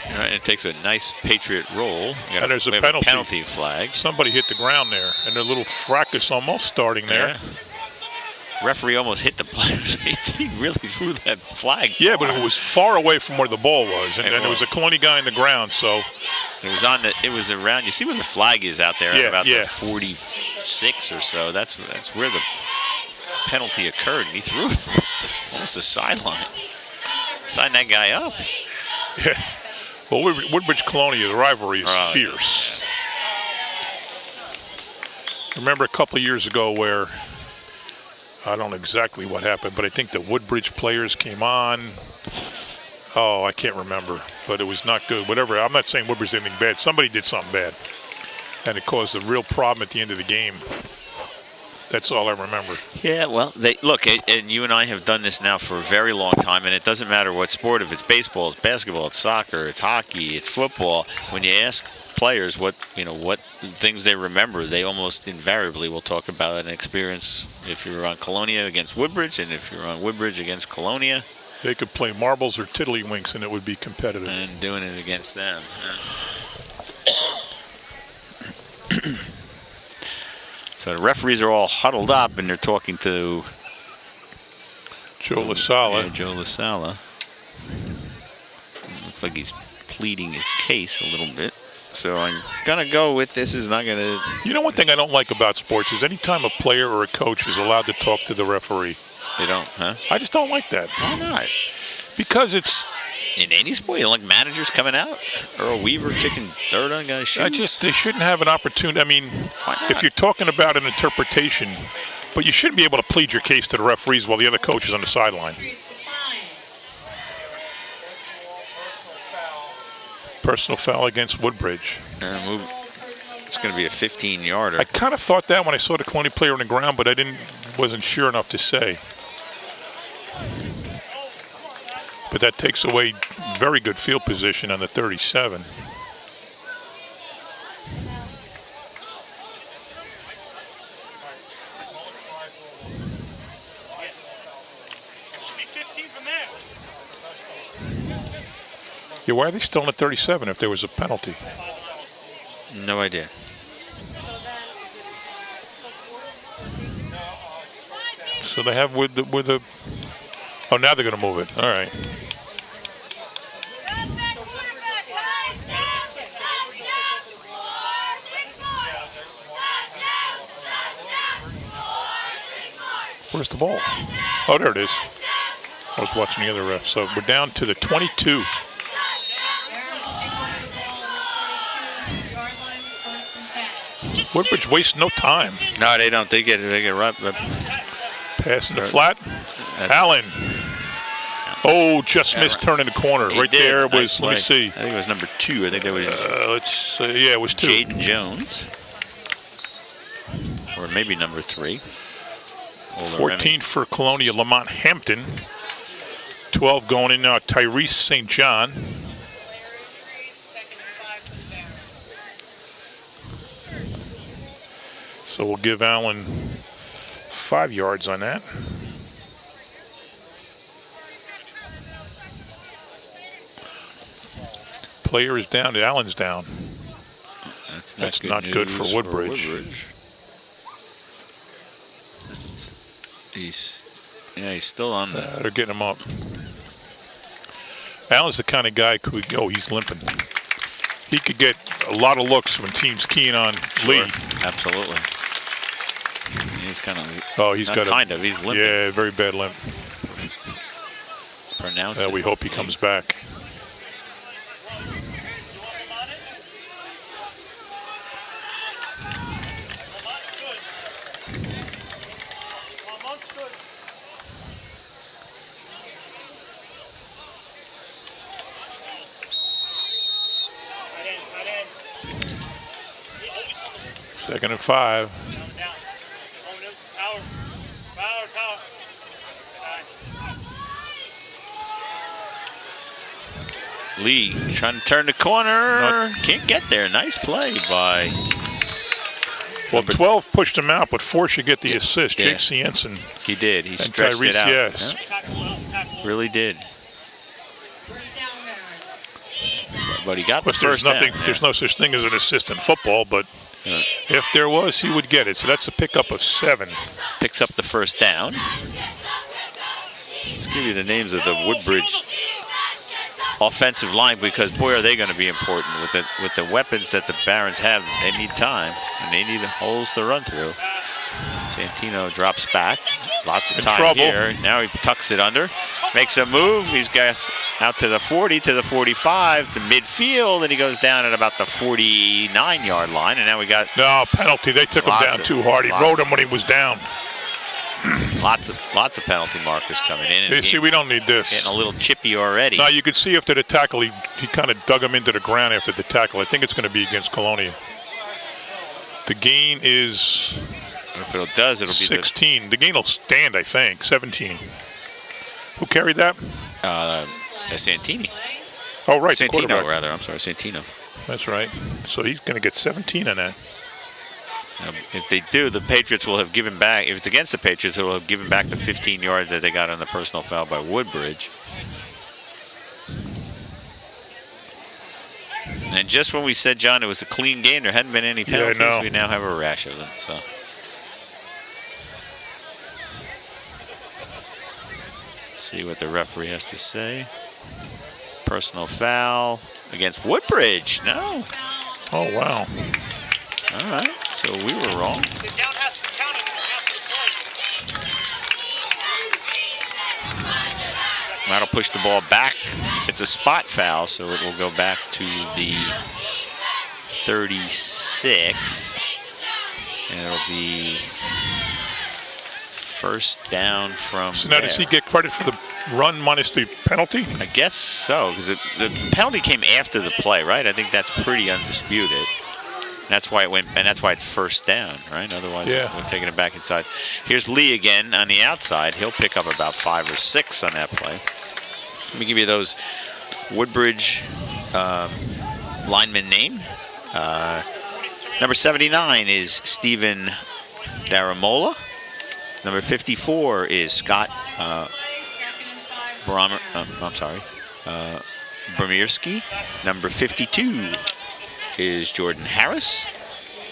All right, it takes a nice Patriot roll. And there's a we have penalty flag. Somebody hit the ground there, and a little fracas almost starting there. Yeah. Referee almost hit the players. He really threw that flag. Yeah, far. but it was far away from where the ball was, and there was was. a Colonia guy in the ground. So it was around. You see where the flag is out there? Yeah, at about yeah. the 46 or so. That's where the penalty occurred. And he threw it from almost the sideline. Sign that guy up. Yeah. Well, Woodbridge Colonia, the rivalry is fierce. Remember a couple of years ago where, I don't know exactly what happened, but I think the Woodbridge players came on. Oh, I can't remember, but it was not good. Whatever, I'm not saying Woodbridge did anything bad. Somebody did something bad, and it caused a real problem at the end of the game. That's all I remember. Yeah, well, look, and you and I have done this now for a very long time, and it doesn't matter what sport. If it's baseball, it's basketball, it's soccer, it's hockey, it's football. When you ask players what things they remember, they almost invariably will talk about an experience. If you're on Colonia against Woodbridge, and if you're on Woodbridge against Colonia, they could play marbles or tiddlywinks, and it would be competitive. And doing it against them. So the referees are all huddled up, and they're talking to Joe LaSala. Yeah, Joe LaSala. Looks like he's pleading his case a little bit. So I'm going to go with this is not going to... You know, one thing I don't like about sports is anytime a player or a coach is allowed to talk to the referee. They don't, huh? I just don't like that. Why not? Because it's... In any sport, you don't like managers coming out? Earl Weaver kicking dirt on guys' shoes? They shouldn't have an opportunity. I mean, if you're talking about an interpretation, but you shouldn't be able to plead your case to the referees while the other coach is on the sideline. Personal foul against Woodbridge. It's going to be a 15-yarder. I kind of thought that when I saw the Colonia player on the ground, but wasn't sure enough to say. But that takes away very good field position on the 37. Should be 15 from there. Yeah, why are they still on the 37 if there was a penalty? No idea. So they have with the. Oh, now they're going to move it. All right. Where's the ball? Oh, there it is. I was watching the other ref. So we're down to the 22. Woodbridge wastes no time. No, they don't. They get right. Pass in the flat. Allen. Oh, just missed turning the corner. Right there was, let me see. I think it was number 2. I think that was. Yeah, it was 2. Jaden Jones. Or maybe number 3. 14 for Colonia, Lamont Hampton. 12 going in now, Tyrese St. John. So we'll give Allen 5 yards on that. Player is down, Allen's down. That's not good for Woodbridge. He's still on the... They're getting him up. Allen's the kind of guy who could go, he's limping. He could get a lot of looks when teams keying on Lee. Absolutely. He's kind of... Oh, he's got he's limping. Yeah, very bad limp. Pronounce it. We hope he comes back. Second and 5. Lee trying to turn the corner. Can't get there. Nice play by... Well, 12 pushed him out, but 4 should get the assist. Jake Cienson. He did. He and stretched Tyrese, it out. Yes. Yeah. Really did. First down, Barons. But he got the Of course, there's first down. nothing. There's no such thing as an assist in football, but Yeah. if there was, he would get it. So that's a pickup of 7. Picks up the first down. Let's give you the names of the Woodbridge offensive line, because boy are they going to be important with the weapons that the Barons have. They need time and they need holes to run through. Santino drops back. Lots of time trouble. here. Now he tucks it under. Makes a move. He's got out to the 40, to the 45, to midfield, and he goes down at about the 49-yard line. And now we got No penalty. They took him Lots down of- too hard. He lots. rode him when he was down. lots of penalty markers coming in. You And see, we don't need this. getting a little chippy already. Now you could see after the tackle, he kind of dug him into the ground after the tackle. I think it's going to be against Colonia. The gain is If it does, it'll be 16. The gain will stand, I think. 17. Who carried that? the Santini. Oh, right, the Santino, quarterback. rather. I'm sorry, Santino. That's right. So he's going to get 17 on that. If they do, the Patriots will have given back. If it's against the Patriots, it will have given back the 15 yards that they got on the personal foul by Woodbridge. And just when we said, John, it was a clean game, there hadn't been any Yeah, I penalties, know. we now have a rash of them. So. Let's see what the referee has to say. Personal foul against Woodbridge. No. Oh, wow. All right. So we were wrong. The down has to be counted after the play. That'll push the ball back. It's a spot foul, so it will go back to the 36. And it'll be first down from So now does he there. get credit for the run minus the penalty? I guess so, because the penalty came after the play, right? I think that's pretty undisputed. That's why it went, and that's why it's first down, right? Otherwise, Yeah. we're taking it back inside. Here's Lee again on the outside. He'll pick up about 5 or 6 on that play. Let me give you those Woodbridge lineman name. Number 79 is Stephen Daramola. Number 54 is Scott Bramirski. Number 52 is Jordan Harris.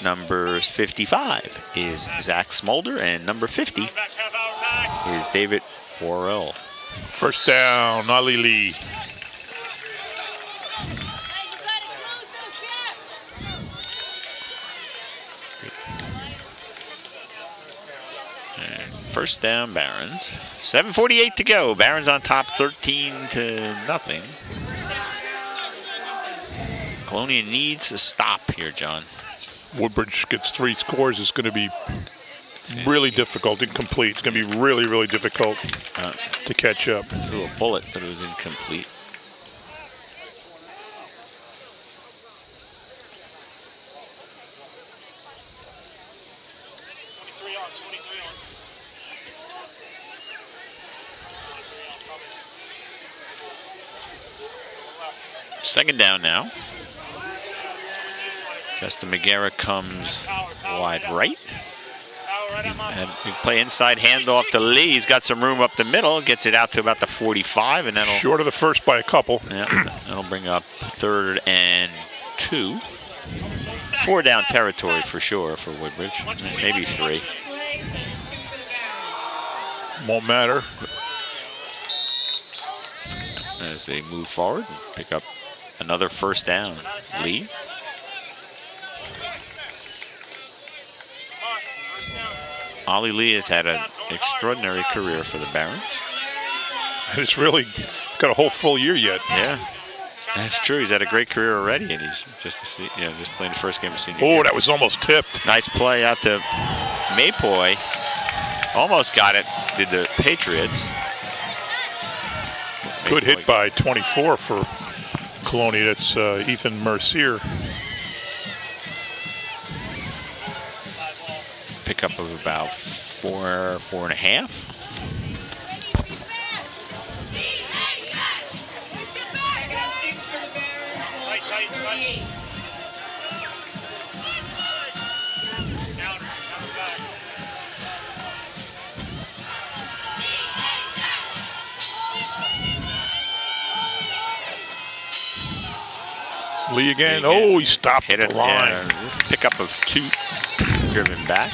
Number 55 is Zach Smolder. And number 50 Back, half hour back. is David Worrell. First down, Ali Lee. And first down, Barons. 7:48 to go. Barons on top, 13-0. Colonia needs a stop here, John. Woodbridge gets 3 scores. It's going to be really difficult, incomplete. It's going to be really, really difficult to catch up. Threw a bullet, but it was incomplete. Second down now. Justin McGarrett comes wide right. And play inside, handoff to Lee. He's got some room up the middle. Gets it out to about the 45, and that'll Short of the first by a couple. yeah, that'll bring up 3rd and 2. 4 down territory for sure for Woodbridge. Maybe 3. Play, 2 for the Barons. Won't matter. As they move forward and pick up another first down. Lee. Ollie Lee has had an extraordinary career for the Barons. And it's really got a whole full year yet. Yeah, that's true. He's had a great career already, and he's just just playing the first game of senior Oh, year. that was almost tipped. Nice play out to Mapoy. Almost got it, did the Patriots. Good Mapoy hit by 24 for Colonia. That's Ethan Mercier. Pickup of about 4.5. Second and 6 for the Barons. Tight, 38. Down back. Lee again. Oh, he stopped Hit at it. the line. Yeah, just pick up of 2, driven back.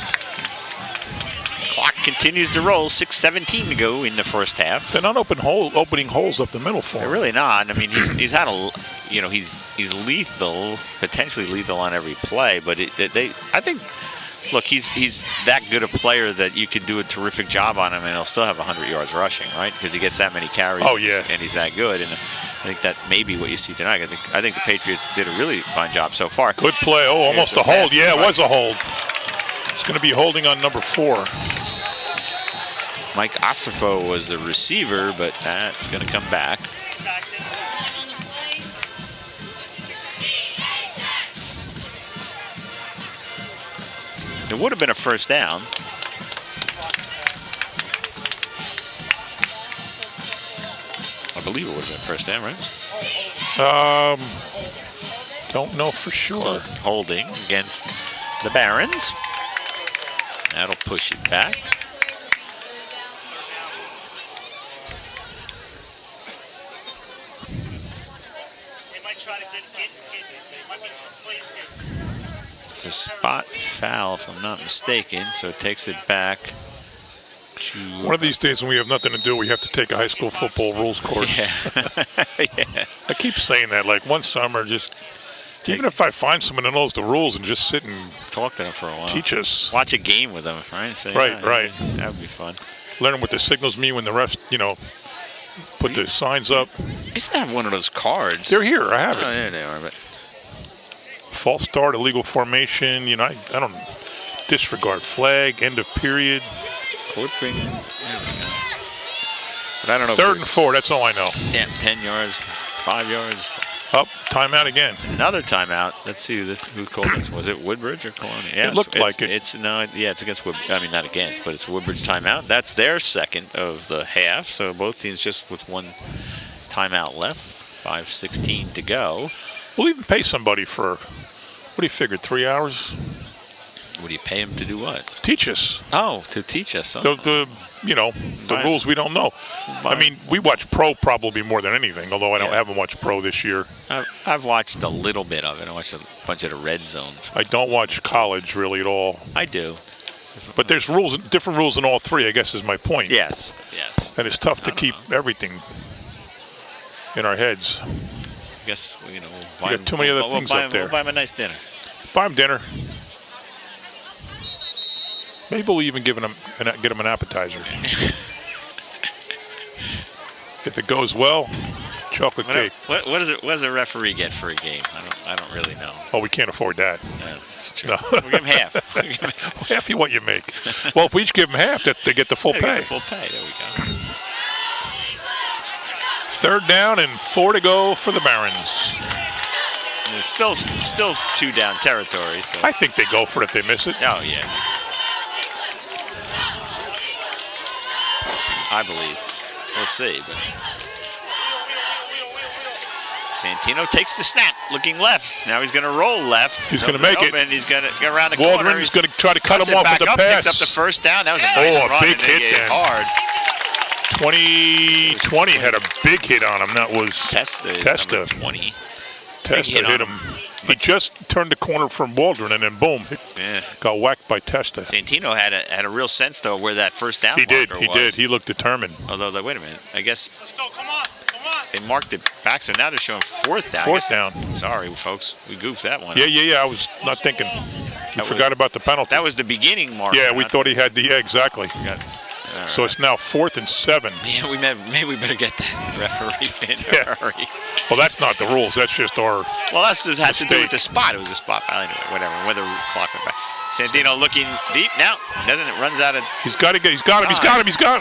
Clock continues to roll. 6:17 to go in the first half. They're not opening holes up the middle for They're him. really not. I mean, he's had a, he's lethal, potentially lethal on every play. But I think, look, he's that good a player that you could do a terrific job on him and he'll still have 100 yards rushing, right? Because he gets that many carries. Oh, yeah. And he's that good. And I think that may be what you see tonight. I think the Patriots did a really fine job so far. Good play. Oh, almost a hold. Yeah, it was a hold. It's going to be holding on number 4. Mike Osifo was the receiver, but that's going to come back. It would have been a first down. I believe it would have been a first down, right? Don't know for sure. Holding against the Barons. That'll push it back. It's a spot foul, if I'm not mistaken, so it takes it back to... One of these days when we have nothing to do, we have to take a high school football rules course. Yeah. Yeah. I keep saying that, like one summer, even if I find someone that knows the rules and just sit and talk to them for a while. Teach us. Watch a game with them, right? Say, right. That would be fun. Learn what the signals mean when the refs, put the signs up. I used to have one of those cards. They're here. I have it. Oh, yeah, they are, but... False start, illegal formation. I don't disregard flag, end of period. Clipping. There we go. But I don't know. 3rd and 4. That's all I know. Yeah, 10 yards, 5 yards. Up, timeout again. Another timeout. Let's see who called this. Was it Woodbridge or Colonia? Yeah, it looked like it. It's against Woodbridge. I mean, not against, but it's Woodbridge timeout. That's their second of the half. So both teams just with one timeout left. 5:16 to go. We'll even pay somebody for, what do you figure, 3 hours? What do you pay them to do what? Teach us. Oh, to teach us. The rules we don't know. I mean, we watch pro probably more than anything, although I haven't watched pro this year. I've watched a little bit of it. I watched a bunch of the red zone. I don't watch college really at all. I do. But there's different rules in all 3, I guess is my point. Yes. And it's tough to keep everything in our heads. I guess, we got too many other things up there. We'll buy him a nice dinner. Buy him dinner. Maybe we'll even get him an appetizer. If it goes well, chocolate cake. What does a referee get for a game? I don't really know. Oh, we can't afford that. That's true. No. We'll give him half. Half of what you make. Well, if we each give them half, they get the full pay. Get the full pay. There we go. 3rd down and 4 to go for the Barons. And it's still 2 down territory. So I think they go for it if they miss it. Oh yeah. I believe. We'll see. But Santino takes the snap, looking left. Now he's going to roll left. He's going to make it. And he's going to go around the corner. Waldron's going to try to cut him off with the pass. Picks up the first down. That was a nice run. Big hit then. Hard. 2020 had a big hit on him. That was Testa. 20. Testa hit him. He just turned the corner from Waldron, and then boom, got whacked by Testa. Santino had a real sense though where that first down. He did. He looked determined. Although, wait a minute, I guess. Let's go. Come on. They marked it back, so now they're showing 4th down. 4th down. Sorry, folks, we goofed that one. Yeah. I was not thinking. We forgot about the penalty. That was the beginning mark. Yeah, we thought he had the exactly. So right. It's now 4th and 7. Yeah, maybe we better get that referee in a hurry. Well, that's not the rules. That's just our. Well, that's just has to do with the spot. It was a spot foul anyway. Whatever. Whether the clock went back. Santino looking deep now. Doesn't it? Runs out of. He's got him. He's got him.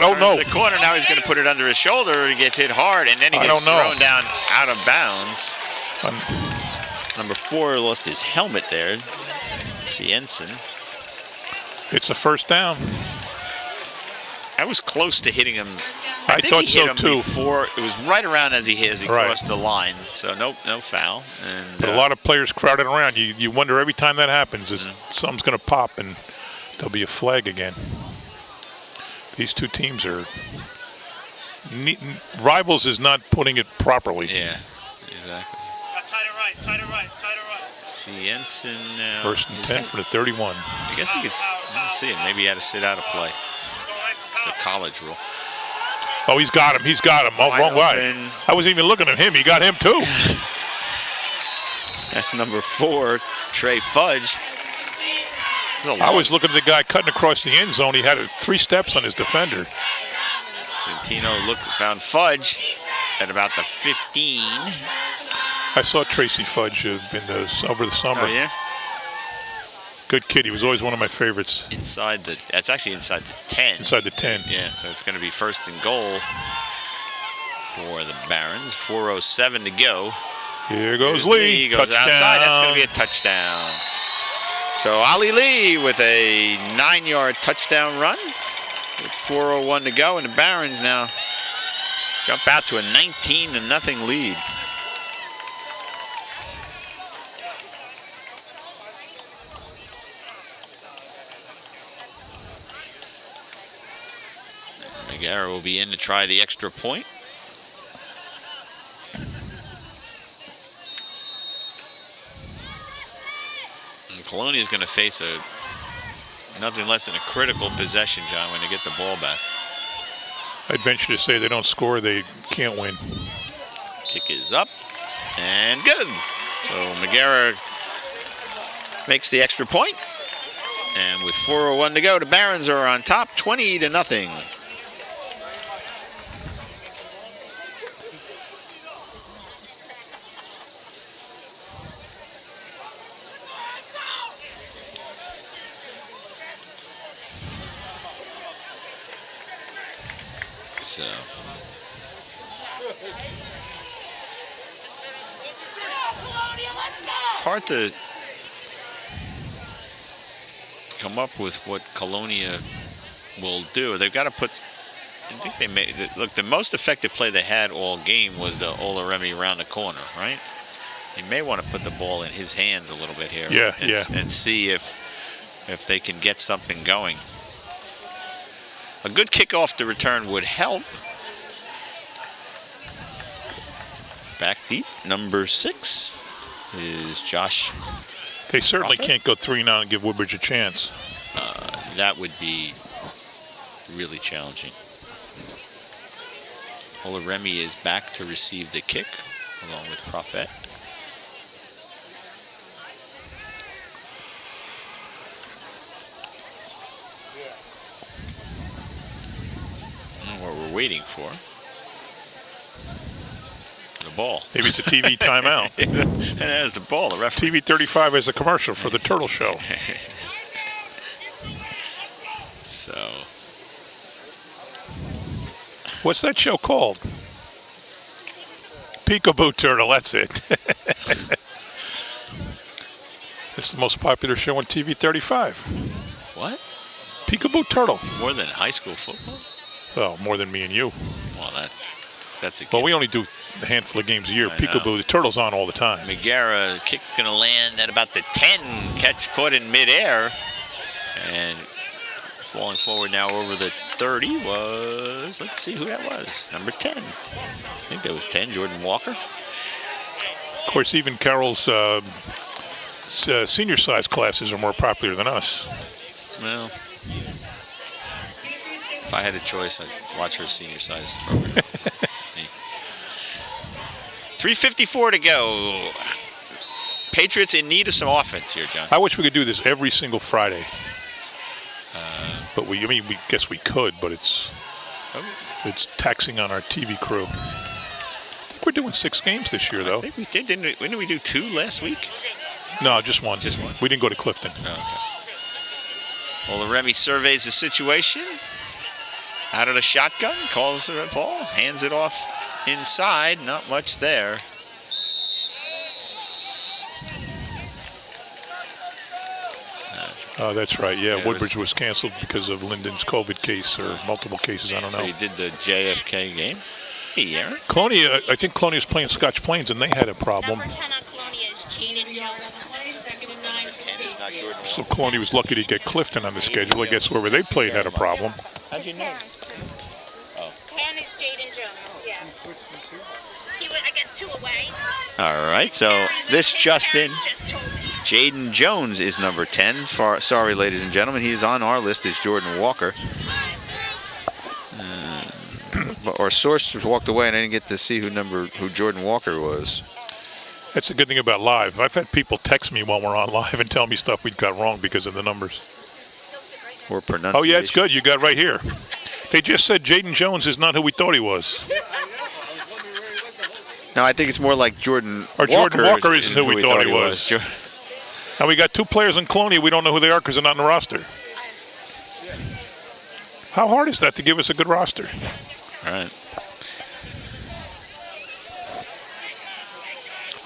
Oh no! The corner now. He's going to put it under his shoulder. He gets hit hard, and then he gets thrown down out of bounds. Number 4 lost his helmet there. Cienson. It's a 1st down. I was close to hitting him. I think thought he hit so him too. Before it was right around as he crossed the line. So no foul. And but a lot of players crowded around. You wonder every time that happens, something's going to pop and there'll be a flag again. These two teams are rivals is not putting it properly. Yeah, exactly. Tight and right. Tight to right. See Ensign now. First and 10 for the 31. I guess he could see it. Maybe he had to sit out of play. It's a college rule. Oh, he's got him. He's got him. Oh, Wide wrong way. open. I wasn't even looking at him. He got him too. That's number 4, Trey Fudge. I was looking at the guy cutting across the end zone. He had 3 steps on his defender. Santino found Fudge at about the 15. I saw Tracy Fudge over the summer. Oh, yeah? Good kid. He was always one of my favorites. That's actually inside the 10. Inside the 10. Yeah, so it's going to be first and goal for the Barons. 4:07 to go. Here goes Lee. He goes outside. That's going to be a touchdown. So Ali Lee with a 9-yard touchdown run with 4:01 to go, and the Barons now jump out to a 19-0 lead. McGarrett will be in to try the extra point. And Colonia is going to face nothing less than a critical possession, John, when they get the ball back. I'd venture to say they don't score, they can't win. Kick is up and good. So McGarrett makes the extra point. And with 4:01 to go, the Barons are on top, 20-0. So it's hard to come up with what Colonia will do. They've got to put, I think they made, look, the most effective play they had all game was the Olaremi around the corner, right? They may want to put the ball in his hands a little bit here. And see if they can get something going. A good kickoff to return would help. Back deep, number 6 is Josh. They certainly Crawford. can't go 3 now and give Woodbridge a chance. That would be really challenging. Olaremi is back to receive the kick, along with Prophet. And what we're waiting for, the ball. Maybe it's a TV timeout. And there's the ball. The referee. TV 35 has a commercial for the Turtle Show. So, what's that show called? Peekaboo Turtle, that's it. It's the most popular show on TV 35. What? Peekaboo Turtle. More than high school football? Well, more than me and you. Well, that's a Well, we only do a handful of games a year. I Peekaboo, know. the Turtle's on all the time. McGarrett kick's going to land at about the 10. Catch caught in midair. And falling forward now over the 30 was, let's see who that was. Number 10. I think that was 10, Jordan Walker. Of course, even Carol's senior size classes are more popular than us. Well, if I had a choice, I'd watch her senior size program. 3:54 to go. Patriots in need of some offense here, John. I wish we could do this every single Friday. But we guess we could, but it's taxing on our TV crew. I think we're doing 6 games this year, though. I think we did, didn't we? Didn't we do 2 last week? No, just one. Just one. We didn't go to Clifton. Oh, okay. Well, Remy surveys the situation. Out of the shotgun, calls the ball, hands it off inside. Not much there. Oh, that's right. Yeah, Woodbridge was was canceled because of Lyndon's COVID case or multiple cases. I don't know. So you did the JFK game? Hey, Aaron. Colonia, I think Colonia's playing Scotch Plains, and they had a problem. Number 10 on Colonia is Jaden Jones. So Colonia was lucky to get Clifton on the schedule. I guess whoever they played had a problem. How'd you know? 10 is Jaden Jones, yeah. he was, I guess, 2 away. All right, so this just in. Just told me. Jaden Jones is number 10. Sorry, ladies and gentlemen, he is on our list as Jordan Walker. Our source walked away, and I didn't get to see who Jordan Walker was. That's the good thing about live. I've had people text me while we're on live and tell me stuff we got wrong because of the numbers. Or pronunciation. Oh, yeah, it's good. You got right here. They just said Jaden Jones is not who we thought he was. No, I think it's more like Jordan Or Walker. Jordan Walker isn't who we thought he was. And we got 2 players in Colonia. We don't know who they are because they're not in the roster. How hard is that to give us a good roster? All right.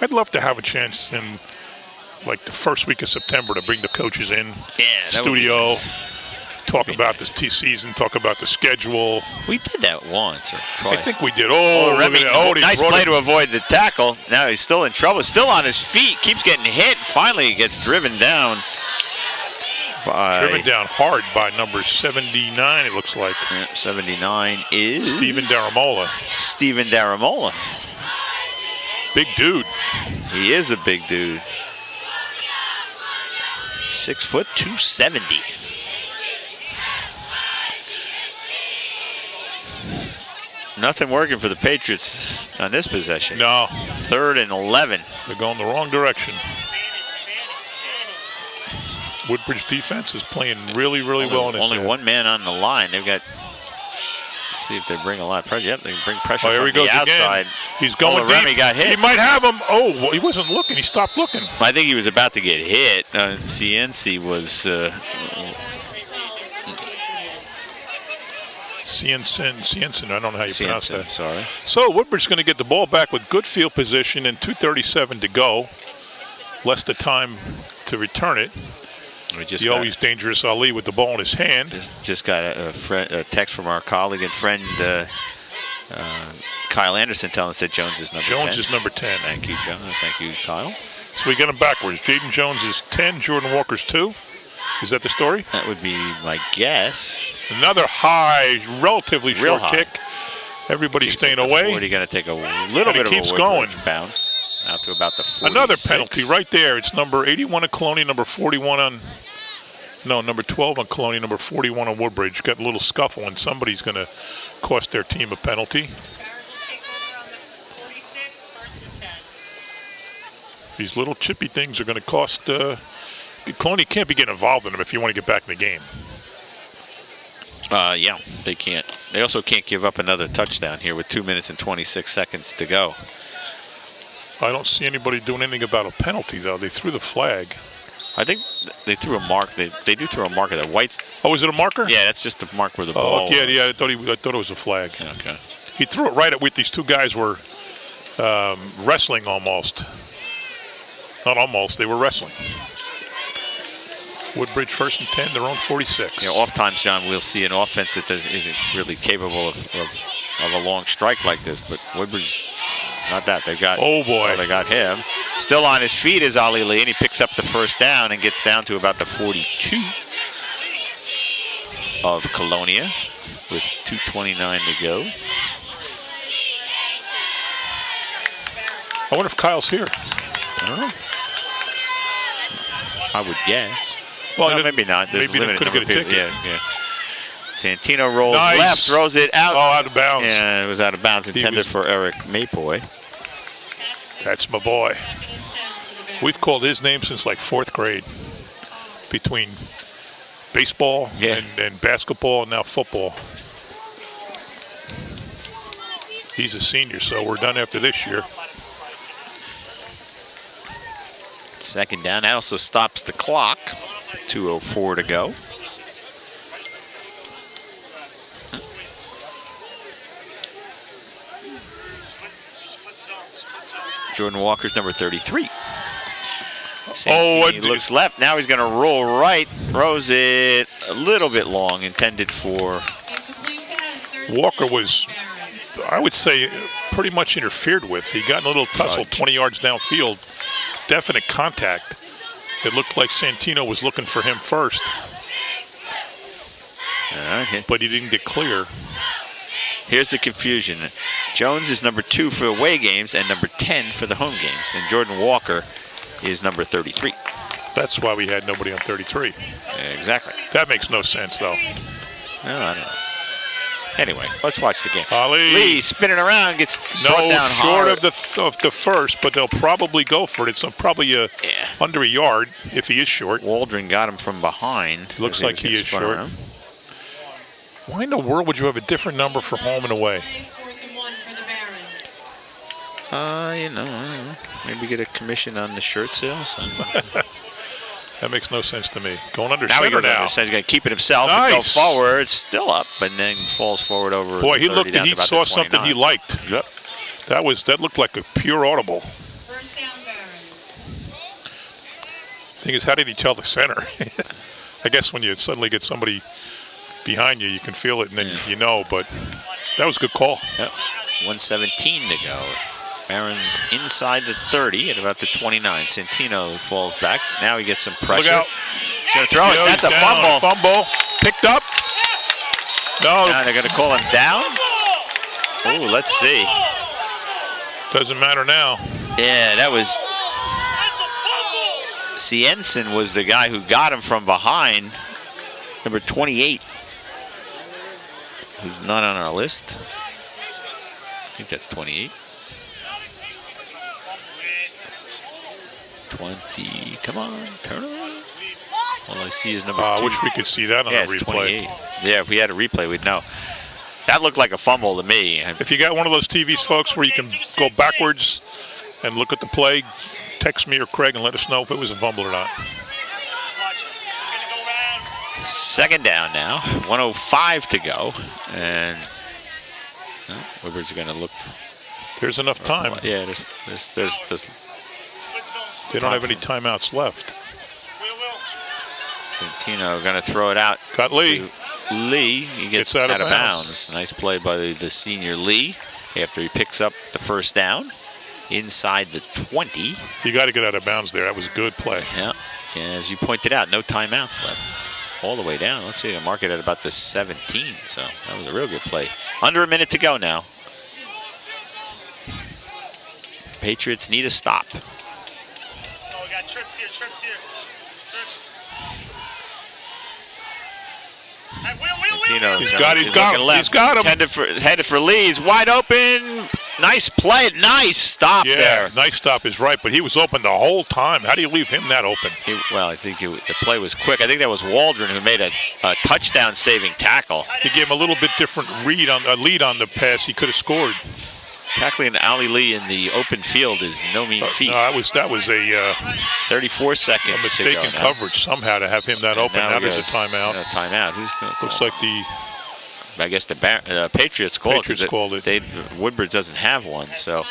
I'd love to have a chance in, like, the first week of September to bring the coaches in, studio, talk about this season, talk about the schedule. We did that once or twice. I think we did. Oh, Remy, nice play it. to avoid the tackle. Now he's still in trouble, still on his feet, keeps getting hit. Finally, gets driven down. Driven down hard by number 79, it looks like. Yeah, 79 is Steven Daramola. Steven Daramola. Big dude. He is a big dude. 6 foot 270. Nothing working for the Patriots on this possession. No. 3rd and 11. They're going the wrong direction. Woodbridge defense is playing really, really well in this. Only one man on the line. They've got. Let's see if they bring a lot of pressure. Yep, they bring pressure here from he goes the outside. Again. He's going deep. Remy got hit. He might have him. Oh, well, he wasn't looking. He stopped looking. I think he was about to get hit. CNC was. Cienson, I don't know how you pronounce that. Sorry. So Woodbridge's going to get the ball back with good field position and 2:37 to go. Less the time to return it. The always dangerous Ali with the ball in his hand. Just got a text from our colleague and friend Kyle Anderson telling us that Jones is number 10. Jones is number 10. Thank you, John. Thank you, Kyle. So we get them backwards. Jaden Jones is 10, Jordan Walker's 2. Is that the story? That would be my guess. Another high, relatively short high. kick. Everybody's staying away. 40, got to take a little bit of a going. Bounce out to about the 46. Another penalty right there. It's number 81 on Colonia, number 41 on... No, number 12 on Colonia, number 41 on Woodbridge. Got a little scuffle, and somebody's going to cost their team a penalty. These little chippy things are going to cost... Colonia can't be getting involved in them if you want to get back in the game. Yeah, they can't. They also can't give up another touchdown here with 2 minutes and 26 seconds to go. I don't see anybody doing anything about a penalty, though. They threw the flag. I think they threw a mark. They do throw a mark at that white. Oh, is it a marker? Yeah, that's just the mark where the ball. Yeah. I thought it was a flag. Okay. He threw it right at where these 2 guys were wrestling almost. Not almost. They were wrestling. Woodbridge 1st and 10, their own 46. Oftentimes, John, we'll see an offense that isn't really capable of a long strike like this, but Woodbridge, not that. They've got. Oh boy! They got him. Still on his feet is Ali Lee, and he picks up the 1st down and gets down to about the 42 of Colonia with 2:29 to go. I wonder if Kyle's here. I don't know. I would guess. Well, no, maybe not. There's maybe a limited couldn't number get a of people. ticket. Yeah. Santino rolls Nice. left, throws it out. Oh, out of bounds. Yeah, it was out of bounds. Intended for Eric Maypoy. That's my boy. We've called his name since like 4th grade. Between baseball and basketball and now football. He's a senior, so we're done after this year. 2nd down. That also stops the clock. 2:04 to go. Jordan Walker's number 33. He looks left. Now he's going to roll right. Throws it a little bit long. Intended for... Walker was, I would say, pretty much interfered with. He got in a little tussle 20 yards downfield. Definite contact. It looked like Santino was looking for him first. But he didn't get clear. Here's the confusion. Jones is number 2 for away games and number 10 for the home games. And Jordan Walker is number 33. That's why we had nobody on 33. Exactly. That makes no sense, though. No, I don't know. Anyway, let's watch the game. Ali. Lee spinning around, gets brought down short hard. of the first, but they'll probably go for it. It's probably under a yard if he is short. Waldron got him from behind. Looks like he is short. Around. Why in the world would you have a different number for home and away? 4th and 1 for the Barons. I don't know. Maybe get a commission on the shirt sales. That makes no sense to me. Going under Now he center goes now. under center. He's going to keep it himself and go forward. Still up, and then falls forward over. Boy, he 30 looked. down He to about saw the something he 29. liked. Yep. That looked like a pure audible. First down, Barons. Thing is, how did he tell the center? I guess when you suddenly get somebody behind you, you can feel it, and then you know. But that was a good call. Yep. 1:17 to go. Barons inside the 30 at about the 29. Santino falls back. Now he gets some pressure. Look out. He's going to throw it. That's a fumble. Fumble. Picked up. No. Now they're going to call him down. Oh, let's see. Doesn't matter now. Yeah, that was... That's a fumble. Cienson was the guy who got him from behind. Number 28. Who's not on our list. I think that's 28. 20, come on, turn around. All I see is number 2. I wish we could see that on a it's replay. 28. Yeah, if we had a replay, we'd know. That looked like a fumble to me. If you got one of those TVs, folks, where you can go backwards and look at the play, text me or Craig and let us know if it was a fumble or not. Watch it. He's going to go around. Second down now, 1:05 to go. And Woodbridge is going to look. There's enough time. Yeah, there's Split zone. They don't have any timeouts left. Santino going to throw it out. Got Lee. Lee, he gets out of bounds. Nice play by the senior Lee after he picks up the first down inside the 20. You got to get out of bounds there. That was a good play. Yeah, as you pointed out, no timeouts left. All the way down. Let's see, they mark it at about the 17. So that was a real good play. Under a minute to go now. Patriots need a stop. Oh, we got trips here, trips. Hey, Will. He's got him. Headed for Lee. He's wide open. Nice play. Nice stop there. Yeah, nice stop is right, but he was open the whole time. How do you leave him that open? I think the play was quick. I think that was Waldron who made a touchdown-saving tackle. He gave him a little bit different lead on the pass. He could have scored. Tackling Ali Lee in the open field is no mean feat. No, that was a 34 seconds mistaken to go coverage somehow to have him that open. Now there's a timeout. A timeout. Who's going to Looks like I guess the Patriots called it. Woodbridge doesn't have one, so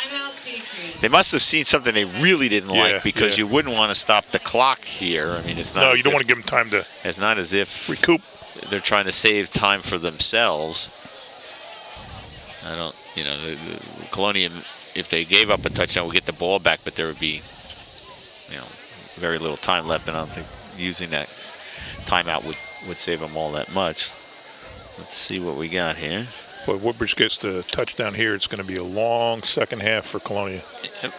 they must have seen something they really didn't like because you wouldn't want to stop the clock here. I mean, it's not. No, you don't want to give them time to. It's not as if recoup. They're trying to save time for themselves. I don't. The Colonia, if they gave up a touchdown, would get the ball back, but there would be, very little time left, and I don't think using that timeout would save them all that much. Let's see what we got here. Boy, if Woodbridge gets the touchdown here, it's going to be a long second half for Colonia. Yep.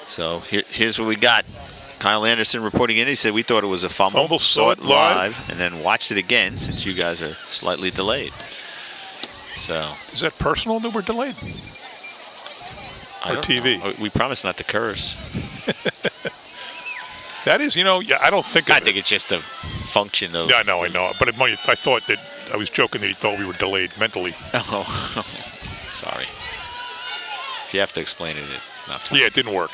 So here's what we got. Kyle Anderson reporting in. He said we thought it was a fumble. Saw it live, and then watched it again since you guys are slightly delayed. So is that personal that we're delayed? Or TV? Know. We promised not to curse. That is, I don't think. I think it's just a function of. Yeah, I know. But I thought that I was joking that he thought we were delayed mentally. Oh, sorry. If you have to explain it, it's not funny. Yeah, it didn't work.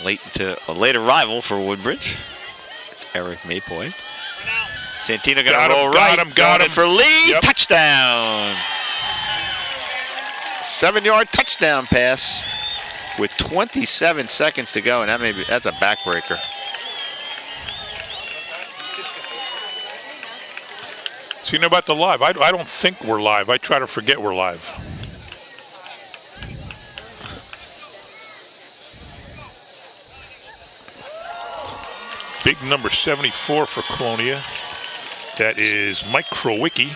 A late arrival for Woodbridge. It's Eric Mapoy. Santino going to roll right. Got him for Lee. Yep. Touchdown. 7-yard touchdown pass with 27 seconds to go, and that's a backbreaker. So about the live. I don't think we're live. I try to forget we're live. Big number 74 for Colonia. That is Mike Krowicki.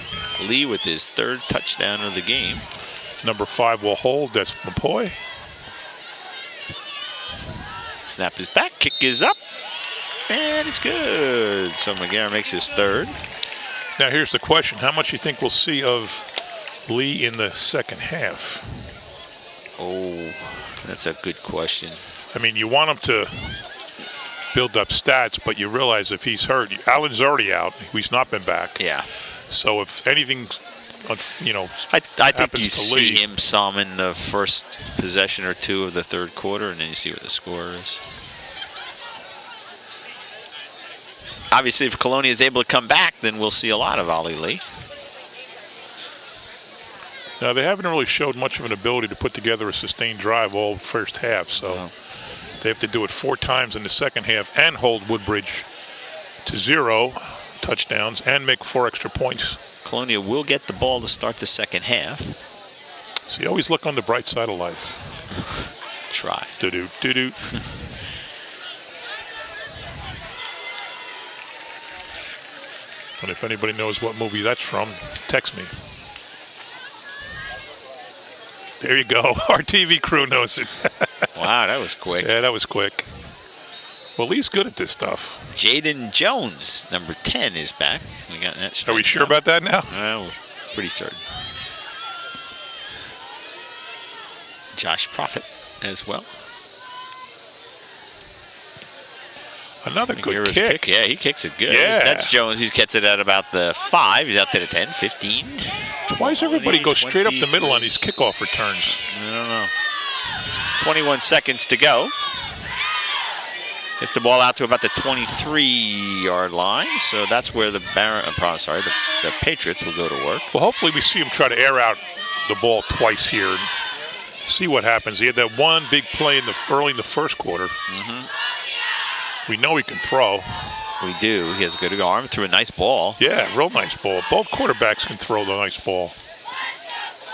Lee with his 3rd touchdown of the game. Number 5 will hold. That's McCoy. Snap is back, kick is up, and it's good. So McGarren makes his 3rd. Now here's the question. How much do you think we'll see of Lee in the second half? Oh, that's a good question. I mean, you want him to build up stats, but you realize if he's hurt, Allen's already out. He's not been back. Yeah. So if anything, you know, I think you to see Lee, him some in the first possession or 2 of the 3rd quarter, and then you see what the score is. Obviously, if Colonia is able to come back, then we'll see a lot of Ollie Lee. Now, they haven't really showed much of an ability to put together a sustained drive all first half, so they have to do it 4 times in the second half and hold Woodbridge to 0 touchdowns and make 4 extra points. Colonia will get the ball to start the second half. So you always look on the bright side of life. Try. Do-do, do-do. And if anybody knows what movie that's from, text me. There you go. Our TV crew knows it. Wow, that was quick. Yeah, that was quick. Well, Lee's good at this stuff. Jaden Jones, number 10, is back. We got that straight. Are we sure about that now? Well, pretty certain. Josh Prophet as well. Another good Here's kick. Yeah, he kicks it good. Yeah. That's Jones. He gets it at about the 5. He's out to the 10, 15. Why does everybody go 20, straight up the middle on these kickoff returns? I don't know. 21 seconds to go. Gets the ball out to about the 23-yard line, so that's where the Patriots will go to work. Well, hopefully we see him try to air out the ball twice here and see what happens. He had that one big play early in the first quarter. We know he can throw. We do. He has a good arm, threw a nice ball. Yeah, real nice ball. Both quarterbacks can throw the nice ball.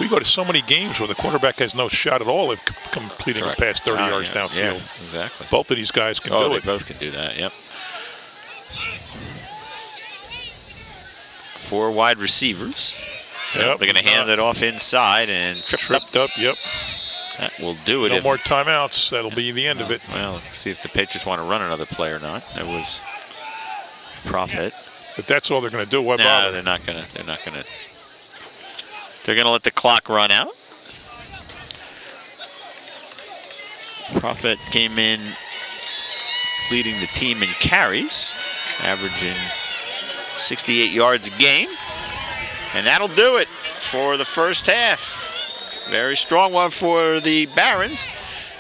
We go to so many games where the quarterback has no shot at all of completing a pass 30 yards downfield. Yeah, exactly. Both of these guys can do they it. both can do that, yep. 4 wide receivers. Yep. They're going to hand it off inside and tripped up. Yep. That will do it. No more timeouts. That'll be the end of it. Well, see if the Patriots want to run another play or not. That was Prophet. If that's all they're going to do, why No, bother? they're not going to. They're going to let the clock run out. Prophet came in leading the team in carries, averaging 68 yards a game. And that'll do it for the first half. Very strong one for the Barons.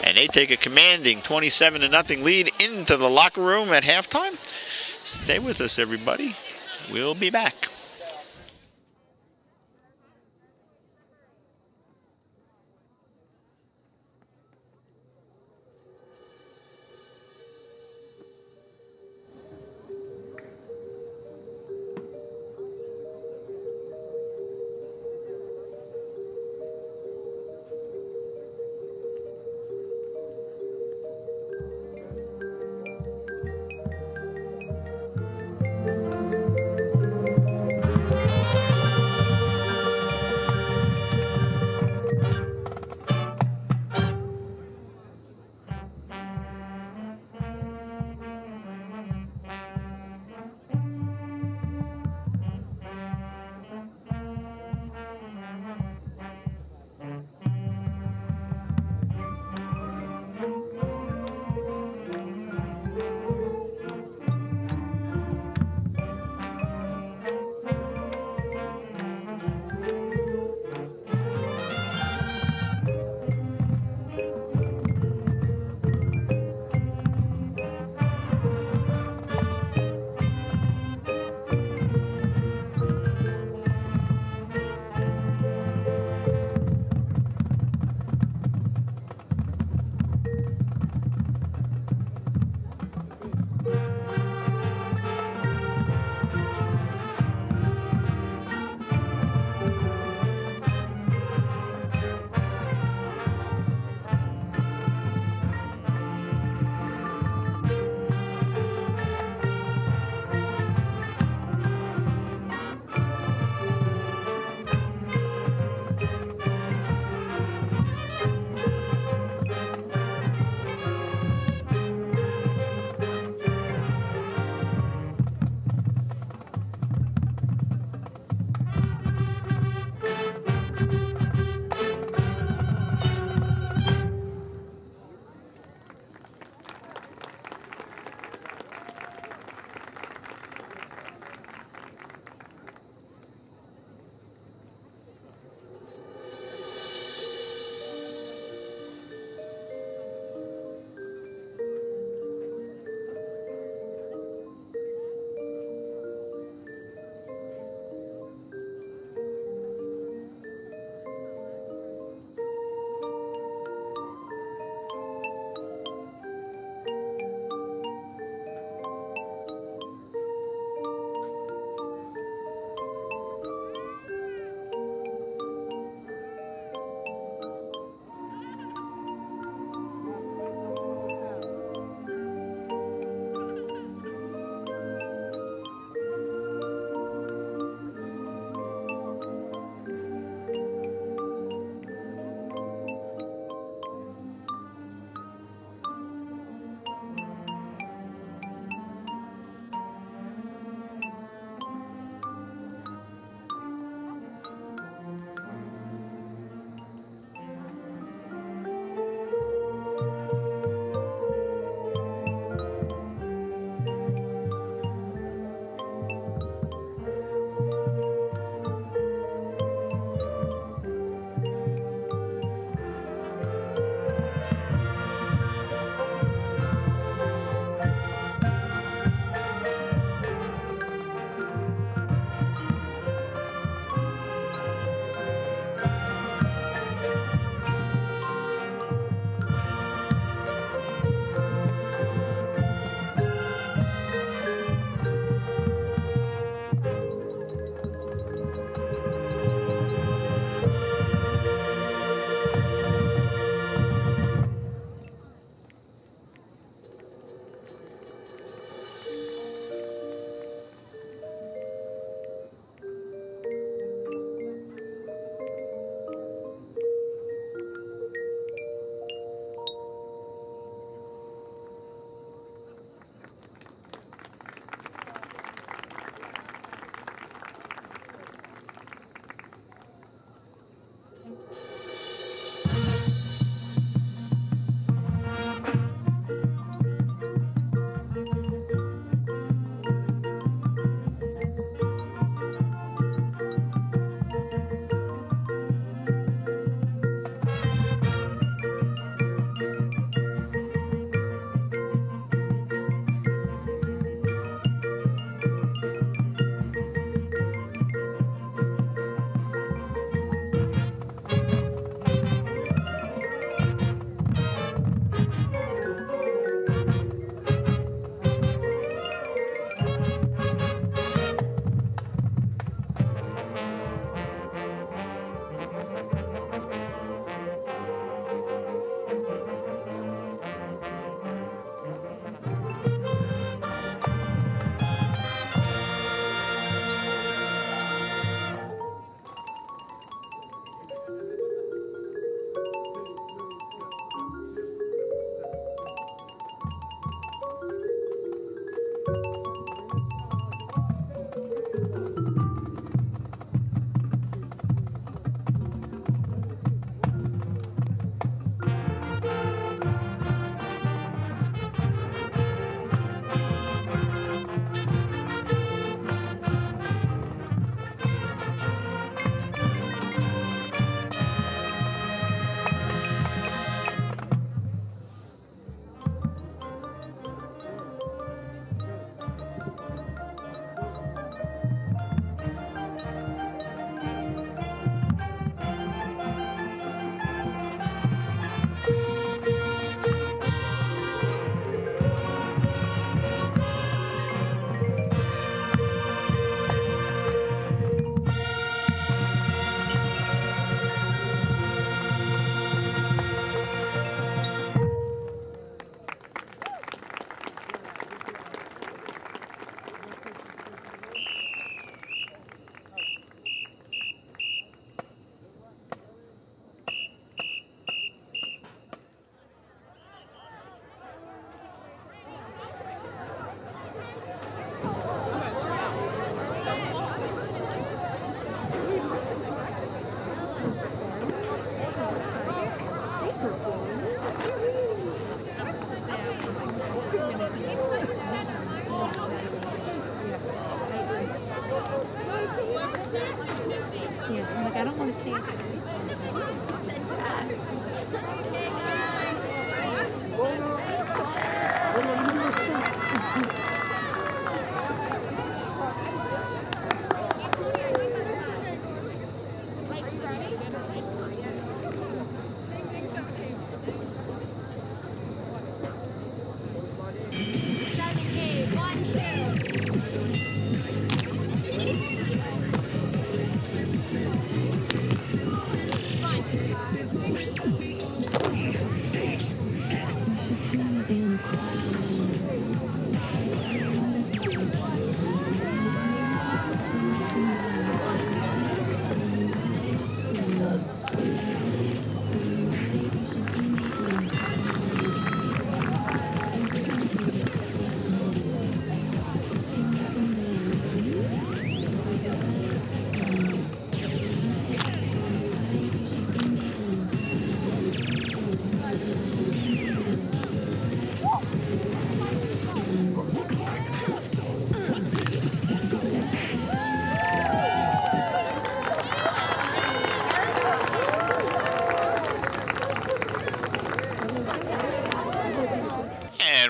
And they take a commanding 27-0 lead into the locker room at halftime. Stay with us, everybody. We'll be back.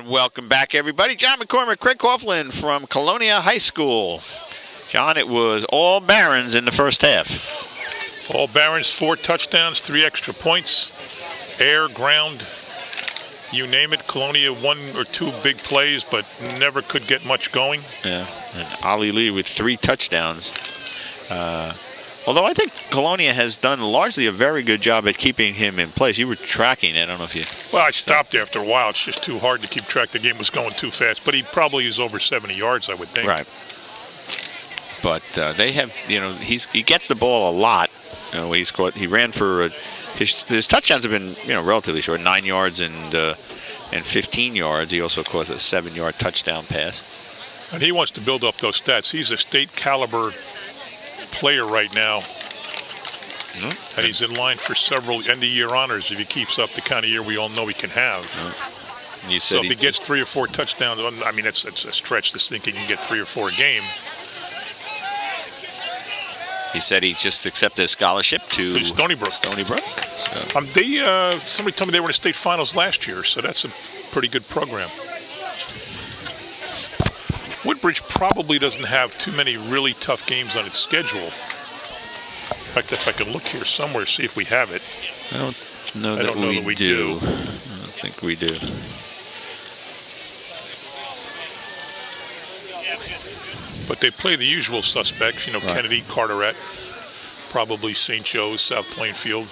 Welcome back, everybody. John McCormick, Craig Coughlin from Colonia High School. John, it was all Barons in the first half. All Barons, 4 touchdowns, 3 extra points. Air, ground, you name it. Colonia 1 or 2 big plays, but never could get much going. Yeah, and Ali Lee with 3 touchdowns. Although I think Colonia has done largely a very good job at keeping him in place. You were tracking it. I don't know if you... Well, I stopped after a while. It's just too hard to keep track. The game was going too fast. But he probably is over 70 yards, I would think. Right. But they have, he gets the ball a lot. He's caught. He ran for his touchdowns have been, relatively short, 9 yards and 15 yards. He also caught a 7-yard touchdown pass. And he wants to build up those stats. He's a state caliber player right now, and he's in line for several end-of-year honors if he keeps up the kind of year we all know he can have. You said so if he gets 3 or 4 touchdowns, I mean, it's a stretch to think he can get 3 or 4 a game. He said he just accepted a scholarship to Stony Brook. Stony Brook. So. Somebody told me they were in the state finals last year, so that's a pretty good program. Woodbridge probably doesn't have too many really tough games on its schedule. In fact, if I could look here somewhere, see if we have it. I don't know that we do. I don't think we do. But they play the usual suspects, right. Kennedy, Carteret, probably St. Joe's, South Plainfield,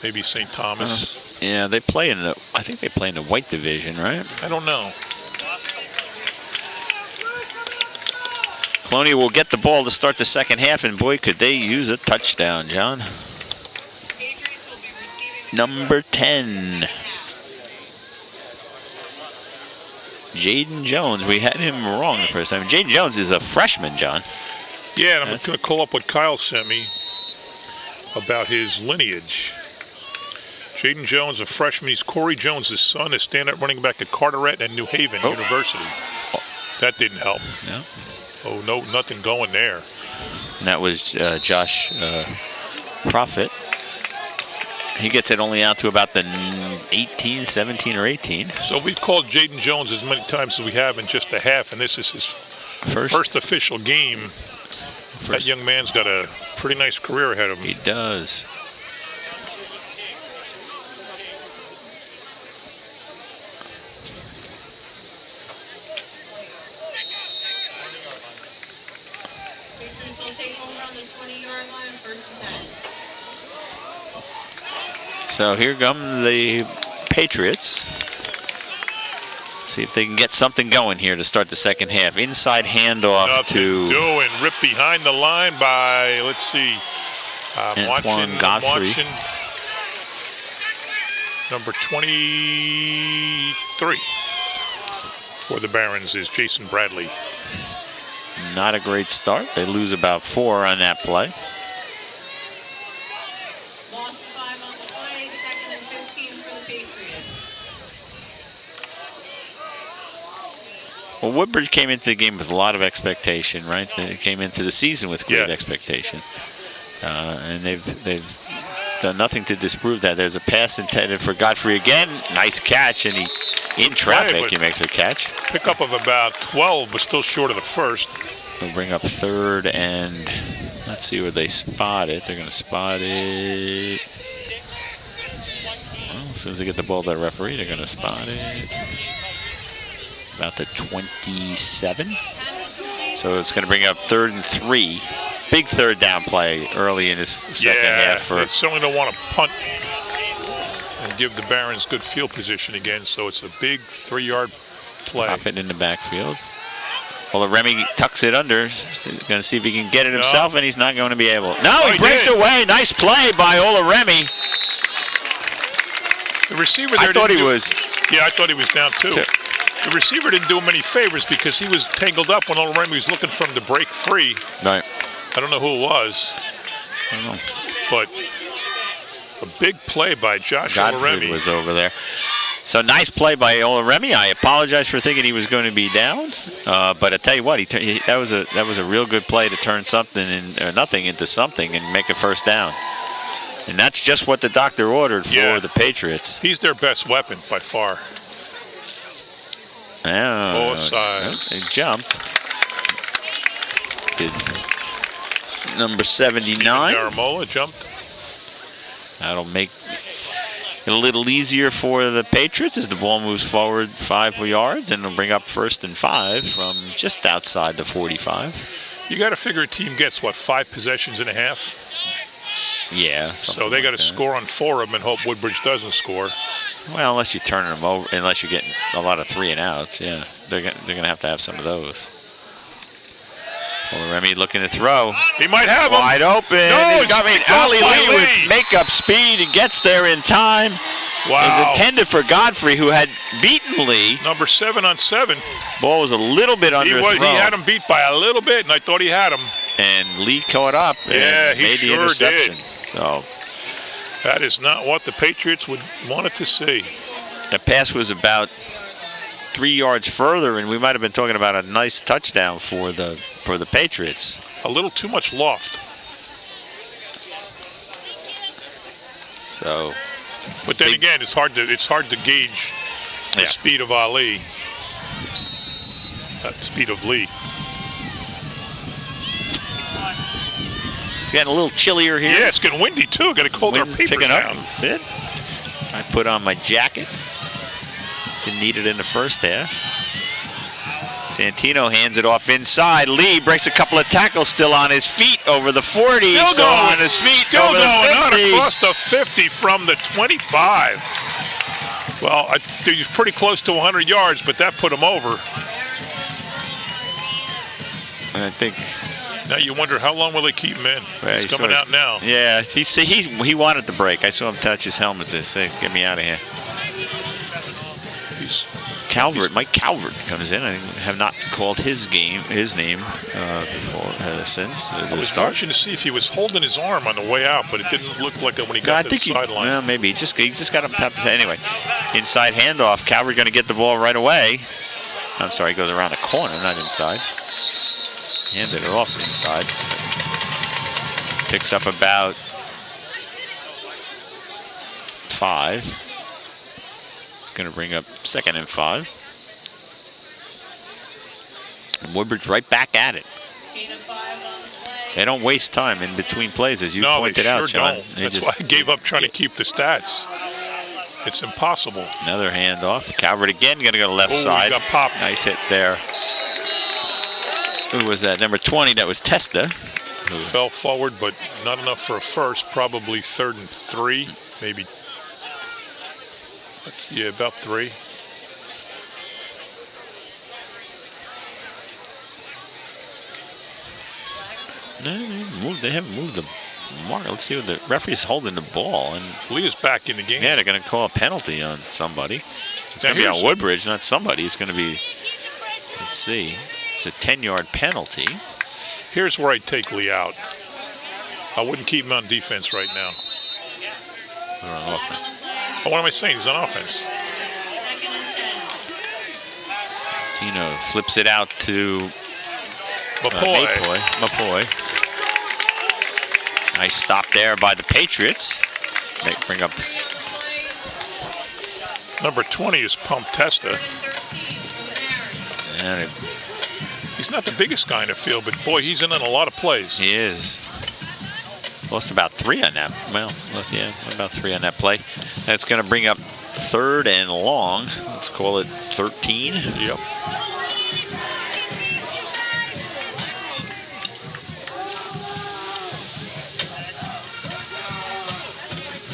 maybe St. Thomas. Yeah, they play I think they play in the white division, right? I don't know. Colonia will get the ball to start the second half, and boy, could they use a touchdown, John. Number 10. Jaden Jones. We had him wrong the first time. Jaden Jones is a freshman, John. Yeah, and I'm going to call up what Kyle sent me about his lineage. Jaden Jones, a freshman. He's Corey Jones' son, a stand-up running back at Carteret and New Haven University. That didn't help. No. Oh, no, nothing going there. And that was Josh Profit. He gets it only out to about the 18, 17 or 18. So we've called Jaden Jones as many times as we have in just a half, and this is his first official game. That young man's got a pretty nice career ahead of him. He does. So here come the Patriots. See if they can get something going here to start the second half. Inside handoff Nothing doing. Ripped behind the line by, let's see, Antoine Godfrey. Number 23 for the Barons is Jason Bradley. Not a great start. They lose about 4 on that play. Well, Woodbridge came into the game with a lot of expectation, right? They came into the season with great expectation. And they've done nothing to disprove that. There's a pass intended for Godfrey again. Nice catch, and in traffic, he makes a catch. Pickup of about 12, but still short of the first. We'll bring up third, and let's see where they spot it. They're going to spot it. Well, as soon as they get the ball to the referee, they're going to spot it. About the 27. So it's going to bring up 3rd and 3. Big third down play early in this second half. They certainly don't want to punt and give the Barons good field position again, so it's a big 3-yard play. Profit in the backfield. Well, Remy tucks it under. Going to see if he can get it himself, and he's not going to be able. No, he breaks away. Nice play by Remy. The receiver there I thought he was. Yeah, I thought he was down too. The receiver didn't do him any favors because he was tangled up when Remy was looking for him to break free. Right. I don't know who it was. I don't know. But a big play by Josh Godfrey was over there. So nice play by Remy. I apologize for thinking he was going to be down, but I tell you what, that was a real good play to turn nothing into something and make a first down. And that's just what the doctor ordered for the Patriots. He's their best weapon by far. Both sides. They jumped. Number 79. Jaramola jumped. That'll make it a little easier for the Patriots as the ball moves forward 5 yards, and it'll bring up 1st and 5 from just outside the 45. You got to figure a team gets, what, 5 possessions and a half? Yeah. So they got to score on 4 of them and hope Woodbridge doesn't score. Well, unless you're turning them over, unless you're getting a lot of 3 and outs, yeah. They're going to have some of those. Well, Remy looking to throw. He might have him. Wide open. No, he's coming. Ali Lee with make-up speed and gets there in time. Wow. It's intended for Godfrey, who had beaten Lee. Number 7 on 7. Ball was a little bit underthrown. He had him beat by a little bit, and I thought he had him. And Lee caught up and made the interception. So that is not what the Patriots would want it to see. The pass was about 3 yards further, and we might have been talking about a nice touchdown for the Patriots. A little too much loft. So, but then again, it's hard to gauge the speed of Ali. The speed of Lee. It's getting a little chillier here. Yeah, it's getting windy too. Got to hold our paper down. Up a bit. I put on my jacket. Didn't need it in the first half. Santino hands it off inside. Lee breaks a couple of tackles, still on his feet over the 40. Still going on his feet still over going the 50. On across the 50 from the 25. Well, he's pretty close to 100 yards, but that put him over. And I think now you wonder how long will they keep him in? Well, he's coming out now. Yeah, he wanted the break. I saw him touch his helmet to say, "Get me out of here." Mike Calvert comes in. I have not called his name before since I was watching to see if he was holding his arm on the way out, but it didn't look like it when he got to the sideline. Well, maybe he just got up top. Anyway, inside handoff. Calvert going to get the ball right away. I'm sorry, he goes around the corner, not inside. Handed it off inside. Picks up about 5. Going to bring up 2nd and 5. And Woodbridge right back at it. They don't waste time in between plays, as you pointed out, John. That's why I gave up trying to keep the stats. It's impossible. Another handoff. Calvert again, going to go left side. He got popped. Nice hit there. Who was that? Number 20, that was Testa. Fell forward, but not enough for a first. Probably 3rd and 3, maybe. Yeah, about 3. They haven't moved the mark. Let's see what the referee's holding the ball. And Lee is back in the game. Yeah, they're going to call a penalty on somebody. It's going to be on Woodbridge, not somebody. It's going to be, let's see. It's a 10-yard penalty. Here's where I'd take Lee out. I wouldn't keep him on defense right now. Or on offense. Oh, what am I saying? He's on offense. Tino flips it out to Mapoy. Mapoy. Nice stop there by the Patriots. Bring up. Number 20 is Pump Testa. And He's not the biggest guy in the field, but boy, he's in on a lot of plays. he is. Lost about 3 on that. Well, about 3 on that play. That's going to bring up 3rd and long. Let's call it 13. Yep.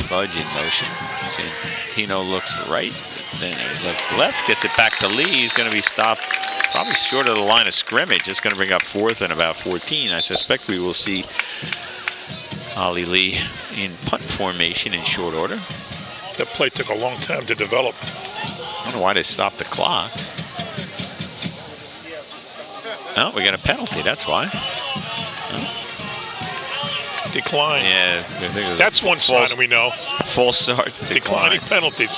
Fudge in motion. Santino looks right, then he looks left, gets it back to Lee. He's going to be stopped probably short of the line of scrimmage. It's going to bring up 4th and about 14. I suspect we will see Ollie Lee in punt formation in short order. That play took a long time to develop. I don't know why they stopped the clock. Oh, we got a penalty, that's why. Decline. Yeah, I think it was That's one sign we know. Full start. Declining penalty.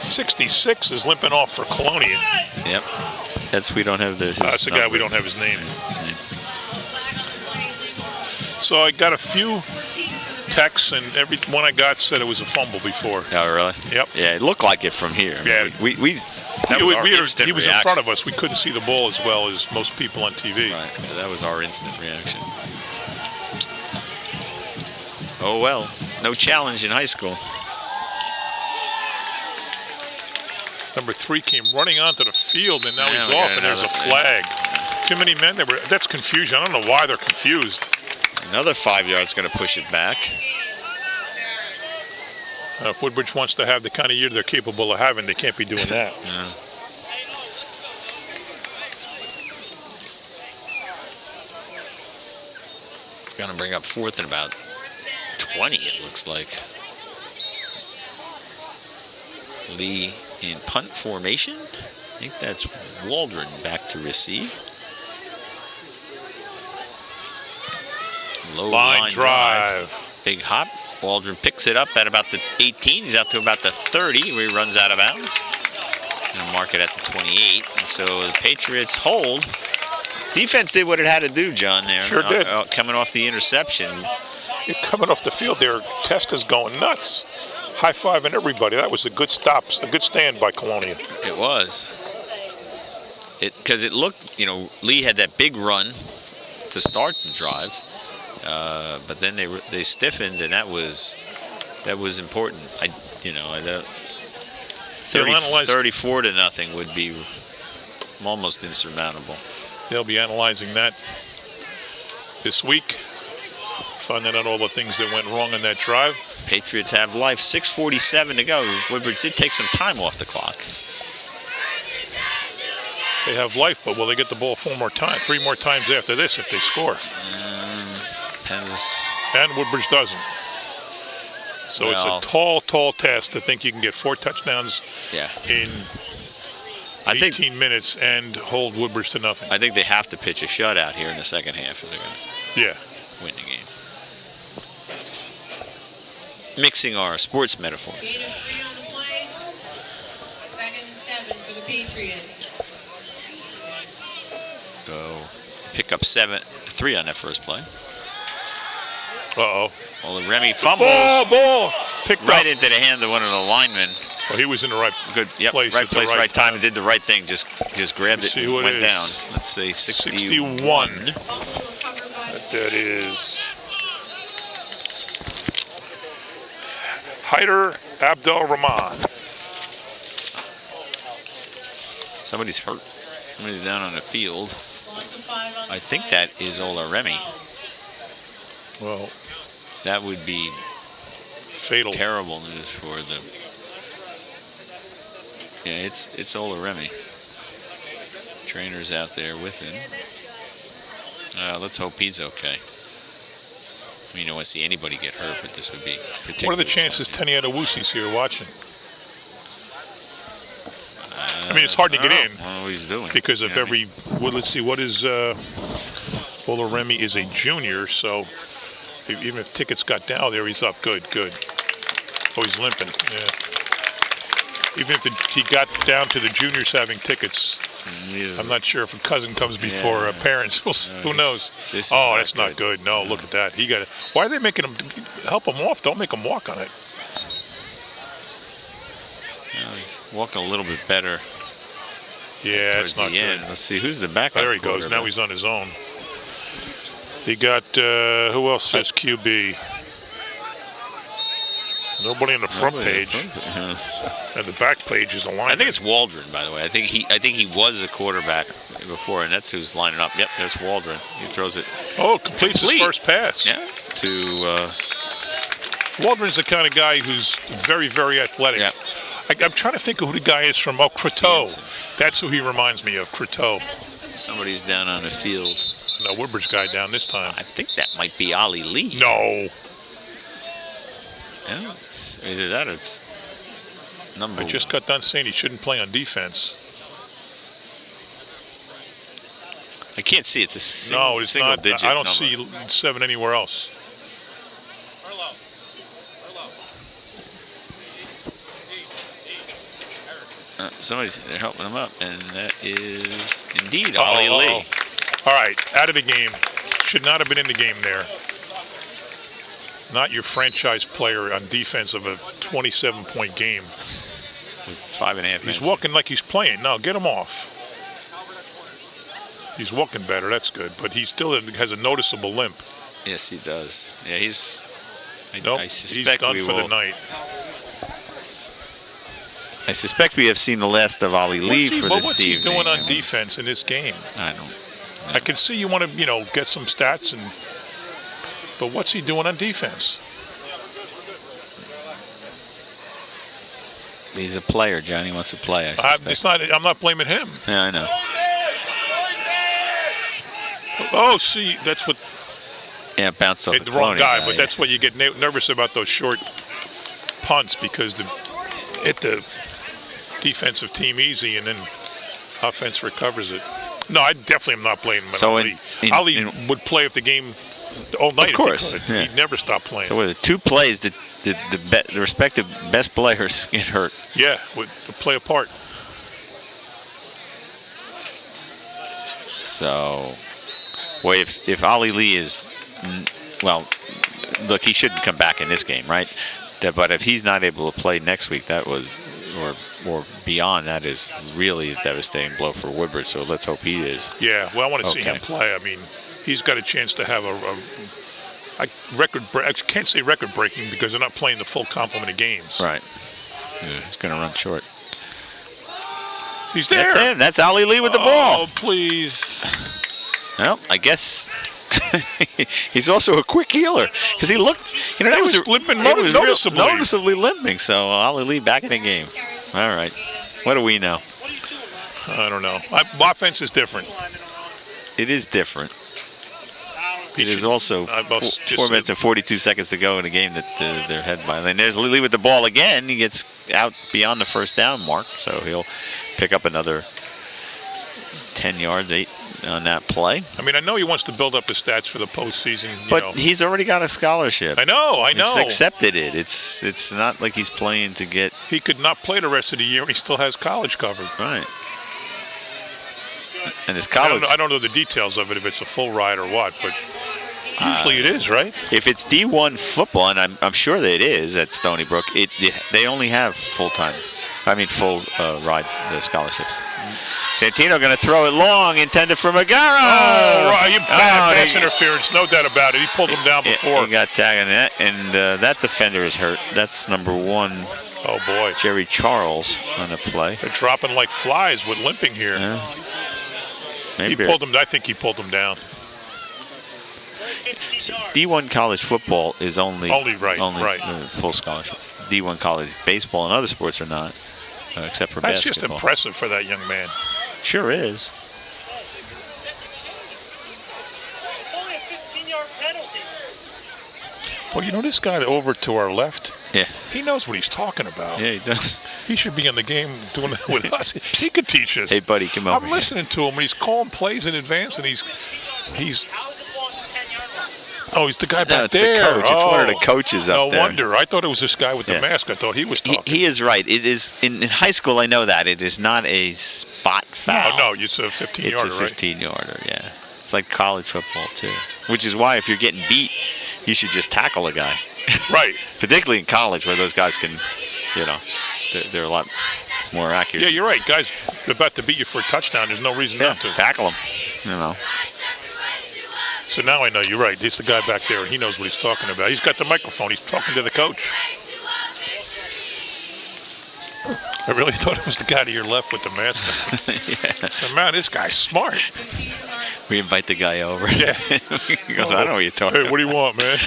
66 is limping off for Colonia. Yep. We don't have the. That's the guy, we don't have his name. So I got a few texts, and every one I got said it was a fumble before. Oh, really? Yep. Yeah, it looked like it from here. Yeah. That was our instant he was in reaction. front of us. We couldn't see the ball as well as most people on TV. Right. That was our instant reaction. Oh well, no challenge in high school. Number 3 came running onto the field, and now Yeah, he's we off, got and there's a another- flag. Too many men. That's confusion. I don't know why they're confused. Another 5 yards going to push it back. If Woodbridge wants to have the kind of year they're capable of having, they can't be doing that. Yeah. It's going to bring up 4th and about 20, it looks like. Lee in punt formation. I think that's Waldron back to receive. Low Line drive. Big hop. Waldron picks it up at about the 18. He's out to about the 30 where he runs out of bounds. Gonna mark it at the 28. And so the Patriots hold. Defense did what it had to do, John, there. Sure did. Coming off the interception. You're coming off the field there. Testa's going nuts. High-fiving everybody. That was a good stop, a good stand by Colonia. It was. Because it looked, Lee had that big run to start the drive. But then they stiffened, and that was important. 34 to nothing would be almost insurmountable. They'll be analyzing that this week, finding out all the things that went wrong in that drive. Patriots have life. 6:47 to go. Woodbridge did take some time off the clock. They have life, but will they get the ball 3 more times after this if they score? Depends. And Woodbridge doesn't. So it's a tall, tall task to think you can get 4 touchdowns in 18 minutes and hold Woodbridge to nothing. I think they have to pitch a shutout here in the second half if they're going to win the game. Mixing our sports metaphor. Gain of 3 on the play. 2nd and 7 for the Patriots. So pick up 3 on that first play. Uh-oh. Well, Remy fumbles. Ball picked right up into the hand of one of the linemen. Well, he was in the right place. Right place, right time, and did the right thing. Just grabbed it and went down. Let's say 61. That is Hyder Abdul Rahman. Somebody's hurt. Somebody's down on the field. Loss of 5 on the I think play. that is Ola Remy. Well, that would be fatal. Terrible news for the. Yeah, it's Ola Remy. Trainer's out there with him. Let's hope he's okay. You don't want to see anybody get hurt, but this would be particularly. What are the chances Tenny Adewusi's here watching? I mean, it's hard to get in. I don't know what he's doing. Because of let's see, what is, Ola Remy is a junior, so even if tickets got down there, he's up. Good. Oh, he's limping, yeah. Even if he got down to the juniors having tickets, I'm not sure if a cousin comes before parents. Who knows? Oh, that's not good. No, look at that. He got it. Why are they making him help him off? Don't make him walk on it. He's walking a little bit better. Yeah, it's not good. Let's see who's the backup. There he goes. Now he's on his own. He got who else says QB? Nobody on the front page. And the back page is the line. I think it's Waldron, by the way. I think he was a quarterback before, and that's who's lining up. Yep, there's Waldron. He throws it. Oh, completes his first pass. Yeah. To Waldron's the kind of guy who's very, very athletic. Yep. I'm trying to think of who the guy is from. Oh, Croteau. That's who he reminds me of, Croteau. Somebody's down on the field. No, Woodbridge guy down this time. I think that might be Ali Lee. No. Yeah, it's either that or it's number. I just got done saying he shouldn't play on defense. I can't see. It's a single digit I don't number. see 7 anywhere else. They're helping him up, and that is indeed Ali Lee. All right, out of the game. Should not have been in the game there. Not your franchise player on defense of a 27-point game. With 5.5 minutes. He's walking like he's playing. No, get him off. He's walking better. That's good. But he still has a noticeable limp. Yes, he does. Yeah, he's. I suspect he's done for the night. I suspect we have seen the last of Ali Lee for this evening. What's he doing on defense in this game? I don't. I can see you want to, get some stats, but what's he doing on defense? He's a player, John. He wants to play. I'm not blaming him. Yeah, I know. Oh, see, that's what. Yeah, bounced off the wrong guy, but that's what you get nervous about, those short punts, because hit the defensive team easy and then offense recovers it. No, I definitely am not blaming Ali. Ali would play if the game all night. Of course, if he could. He'd never stop playing. So with 2 plays, the respective best players get hurt. Yeah, would play a part. So, well, if Ali Lee is, well, look, he shouldn't come back in this game, right? But if he's not able to play next week, that was, or beyond, that is really a devastating blow for Woodbridge. So let's hope he is. Yeah, well, I want to see him play. I mean, he's got a chance to have I can't say record breaking because they're not playing the full complement of games. Right. Yeah, he's going to run short. He's there. That's him. That's Ali Lee with the ball. Oh, please. Well, I guess he's also a quick healer because he looked, that was limping noticeably limping. So Ali Lee back in the game. All right. What do we know? I don't know. Offense is different. It is different. It is also 4 minutes and 42 seconds to go in a game that they're head by. And there's Lee with the ball again. He gets out beyond the first down mark, so he'll pick up another 10 yards, 8 on that play. I mean, I know he wants to build up his stats for the postseason. But he's already got a scholarship. I know. He's accepted it. It's not like he's playing to get. He could not play the rest of the year, and he still has college covered. Right. And his college. I don't know the details of it, if it's a full ride or what, but usually it is, right? If it's D1 football, and I'm sure that it is at Stony Brook, they only have full ride scholarships. Santino going to throw it long, intended for Magaro. Oh, right. Pass interference, no doubt about it. He pulled him down before. He got tagged in that, and that defender is hurt. That's number 1. Oh, boy. Jerry Charles on the play. They're dropping like flies with limping here. Yeah. I think he pulled him down. So D1 college football is only right. Full scholarship. D1 college baseball and other sports are not, except for basketball. That's just impressive for that young man. Sure is. It's only a 15-yard penalty. Well, this guy over to our left, yeah, he knows what he's talking about. Yeah, he does. He should be in the game doing that with us. He could teach us. Hey, buddy, come over. I'm listening to him, and he's calling plays in advance, and he's. Oh, he's the guy back it's there. the coach. It's one of the coaches up there. No wonder. I thought it was this guy with the mask. I thought he was talking. He is right. It is in high school. I know that it is not a spot foul. No, it's a 15-yarder. It's a 15-yarder. Yeah, it's like college football too. Which is why if you're getting beat, you should just tackle a guy. Right. Particularly in college, where those guys can, they're a lot more accurate. Yeah, you're right. Guys about to beat you for a touchdown. There's no reason not to tackle them. So now I know you're right. He's the guy back there, and he knows what he's talking about. He's got the microphone. He's talking to the coach. I really thought it was the guy to your left with the mask on. Yeah. So, man, this guy's smart. We invite the guy over. Yeah. He goes, I don't know what you're talking about. Hey, what do you want, man?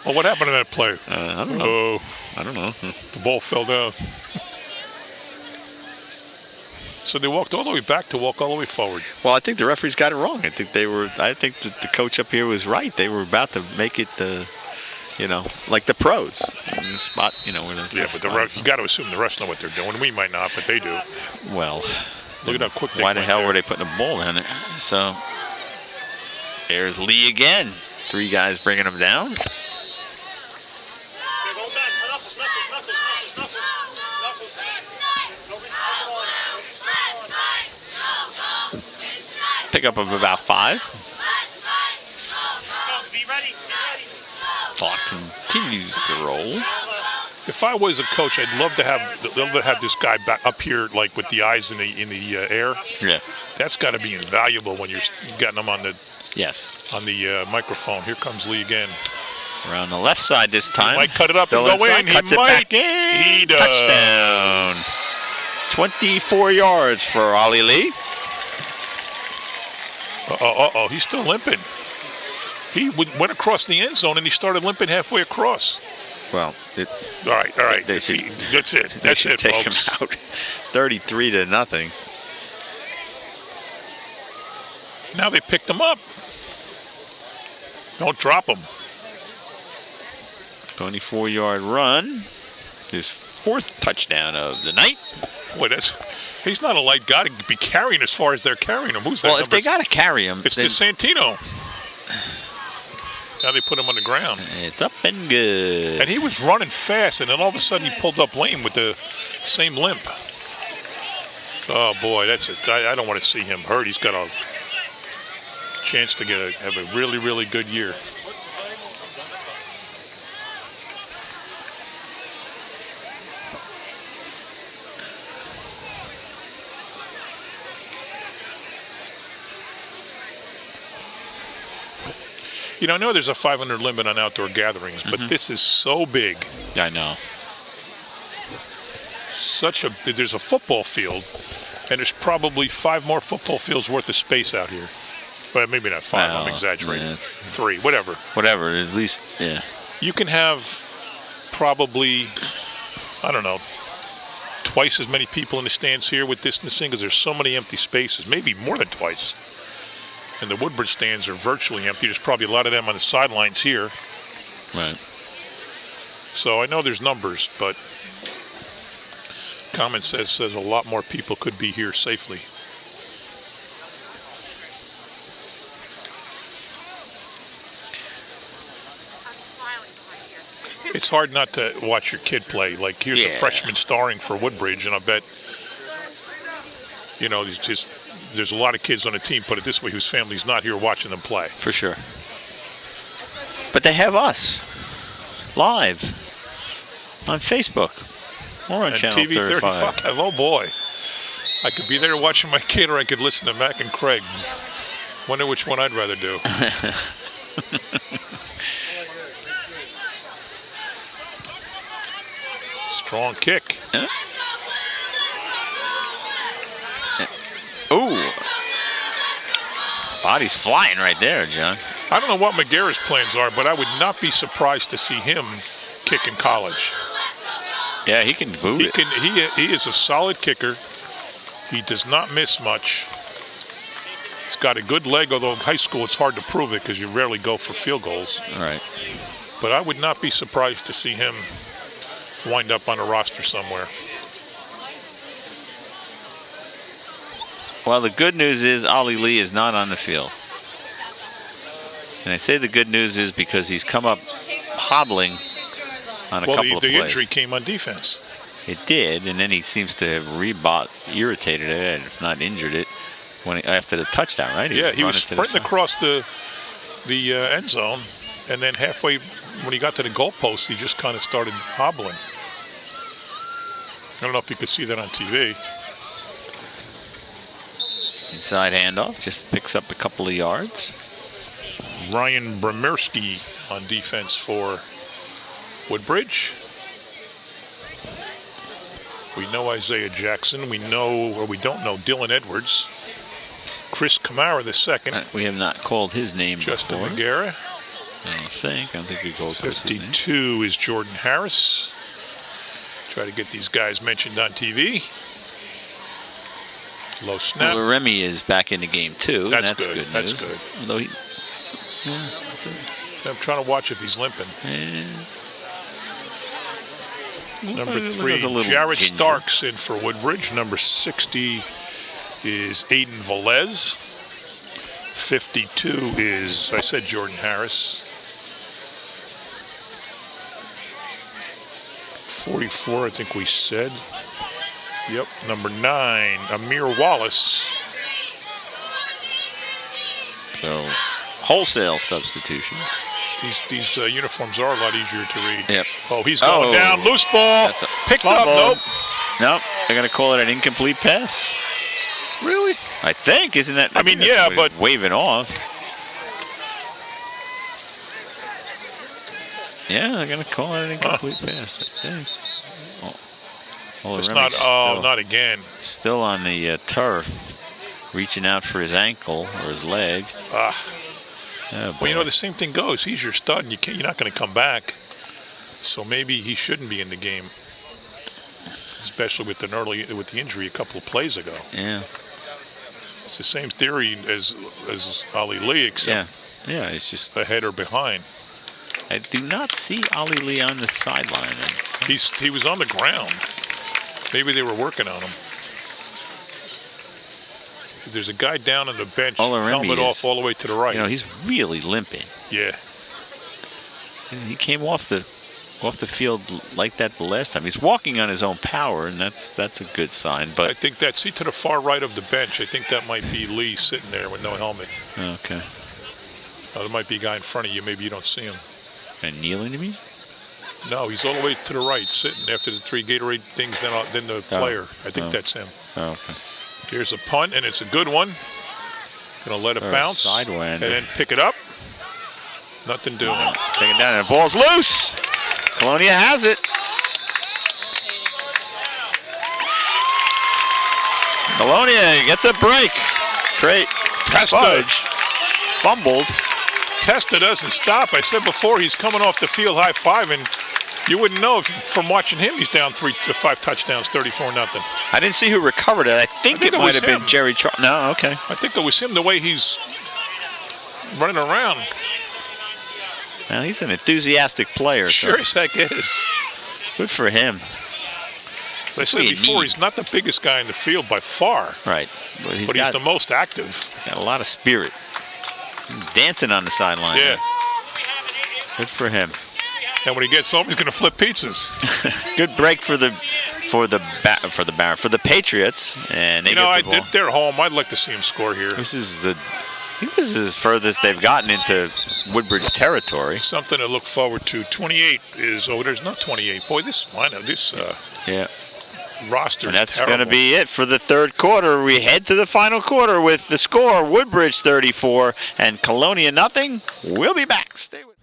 Well, what happened to that play? I don't know. I don't know. The ball fell down. So they walked all the way back to walk all the way forward. Well, I think the referees got it wrong. I think that the coach up here was right. They were about to make it like the pros in the spot, where the but the refs, you got to assume the refs know what they're doing. We might not, but they do. Well, look at how quick they why the hell there. were they putting a ball in it? So there's Lee again. 3 guys bringing him down. Okay, go back. Knuckles. Nobody's coming on. Pick up of about 5. Let's go. Be ready. Clock continues to roll. If I was a coach, I'd love to have this guy back up here, like with the eyes in the air. Yeah. That's got to be invaluable when you're getting them on the microphone. Here comes Lee again. Around the left side this time. He might cut it up Still and go inside, in. He cuts it might. back in. He does. Touchdown. 24 yards for Ollie Lee. He's still limping. He went across the end zone and he started limping halfway across. Well, all right. That's it. That's it, take folks. him out. 33-0. Now they picked him up. Don't drop him. 24-yard run. His 4th touchdown of the night. Boy, he's not a light guy to be carrying as far as they're carrying him. Who's that? Well, if they got to carry him, it's DeSantino. Now they put him on the ground. It's up and good. And he was running fast, and then all of a sudden he pulled up lame with the same limp. Oh, boy, that's it. I don't want to see him hurt. He's got a chance to have a really, really good year. I know there's a 500 limit on outdoor gatherings, but this is so big. I know. There's a football field, and there's probably 5 more football fields worth of space out here. Well, maybe not 5, I'm exaggerating. Yeah, 3, whatever. Whatever, at least, yeah. You can have probably, I don't know, twice as many people in the stands here with distancing because there's so many empty spaces, maybe more than twice. And the Woodbridge stands are virtually empty. There's probably a lot of them on the sidelines here. Right. So I know there's numbers, but common sense says a lot more people could be here safely. It's hard not to watch your kid play. Like, here's a freshman starring for Woodbridge, and I bet, there's a lot of kids on the team, put it this way, whose family's not here watching them play. For sure. But they have us live on Facebook or on Channel TV 35. Oh, boy. I could be there watching my kid, or I could listen to Mac and Craig. Wonder which one I'd rather do. Strong kick. Huh? Ooh. Body's flying right there, John. I don't know what McGarrett's plans are, but I would not be surprised to see him kick in college. Yeah, he can boot it. He is a solid kicker. He does not miss much. He's got a good leg, although in high school it's hard to prove it because you rarely go for field goals. All right. But I would not be surprised to see him wind up on a roster somewhere. Well, the good news is Ollie Lee is not on the field. And I say the good news is because he's come up hobbling on a couple of plays. The injury came on defense. It did, and then he seems to have irritated it, if not injured it, after the touchdown, right? He was sprinting across the end zone, and then halfway when he got to the goalpost, he just kind of started hobbling. I don't know if you could see that on TV. Inside handoff, just picks up a couple of yards. Ryan Bremerski on defense for Woodbridge. We know Isaiah Jackson. We know, or we don't know, Dylan Edwards. Chris Kamara the second. We have not called his name Justin before. McGarrett. I don't think we called 52 is Jordan Harris. Try to get these guys mentioned on TV. Low snap. Well, Remy is back in the game too. That's good. That's news. good. Although I'm trying to watch if he's limping. Number 3, Jared Starks in for Woodbridge. Number 60 is Aiden Velez. 52 is, I said Jordan Harris. 44, I think we said. Yep, number 9, Amir Wallace. So, wholesale substitutions. These uniforms are a lot easier to read. Yep. Oh, he's going down. Loose ball. Picked up. Nope. Nope. They're going to call it an incomplete pass. Really? I think. Isn't that? I mean, yeah, but waving off. Yeah, they're going to call it an incomplete pass, I think. It's not. Oh, not again. Still on the turf, reaching out for his ankle or his leg. Oh, well, you know, the same thing goes. He's your stud, and you're not going to come back. So maybe he shouldn't be in the game, especially with the injury a couple of plays ago. Yeah. It's the same theory as Ali Lee, except it's just ahead or behind. I do not see Ali Lee on the sideline. He was on the ground. Maybe they were working on him. There's a guy down on the bench, helmet off all the way to the right. You know, he's really limping. Yeah. He came off the field like that the last time. He's walking on his own power, and that's a good sign. But I think see to the far right of the bench. I think that might be Lee sitting there with no helmet. Okay. There might be a guy in front of you. Maybe you don't see him. And kneeling, you mean? No, he's all the way to the right, sitting after the 3 Gatorade things. Then the player. I think that's him. Oh, okay. Here's a punt, and it's a good one. Gonna let it bounce and then pick it up. Nothing doing. Take it down, and the ball's loose. Colonia has it. Colonia gets a break. Fudge fumbled. Testa doesn't stop. I said before, he's coming off the field high-fiving. You wouldn't know from watching him. He's down 3 to 5 touchdowns, 34-0. I didn't see who recovered it. I think it might have been Jerry Charles. No, okay. I think it was him. The way he's running around. Well, he's an enthusiastic player. Sure as heck is. Good for him. But I said before, he's not the biggest guy in the field by far. Right. But he's the most active. Got a lot of spirit. Dancing on the sideline. Yeah. Good for him. And when he gets home, he's going to flip pizzas. Good break for the Patriots, and they're home. I'd like to see him score here. I think this is as furthest they've gotten into Woodbridge territory. Something to look forward to. 28 is there's not 28. Boy, this roster. And that's going to be it for the third quarter. We head to the final quarter with the score: Woodbridge 34 and Colonia nothing. We'll be back. Stay with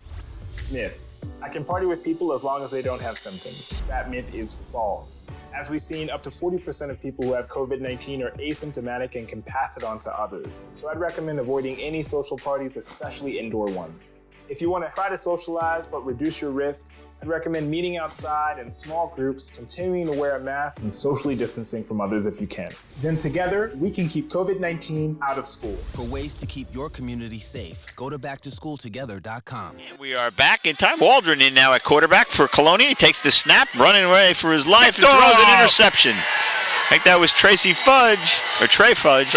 Myth. I can party with people as long as they don't have symptoms. That myth is false. As we've seen, up to 40% of people who have COVID-19 are asymptomatic and can pass it on to others. So I'd recommend avoiding any social parties, especially indoor ones. If you want to try to socialize but reduce your risk, I'd recommend meeting outside in small groups, continuing to wear a mask, and socially distancing from others if you can. Then together, we can keep COVID-19 out of school. For ways to keep your community safe, go to backtoschooltogether.com. And we are back in time. Waldron in now at quarterback for Colonia. He takes the snap, running away for his life, and throws an interception. I think that was Trey Fudge. Trey Fudge.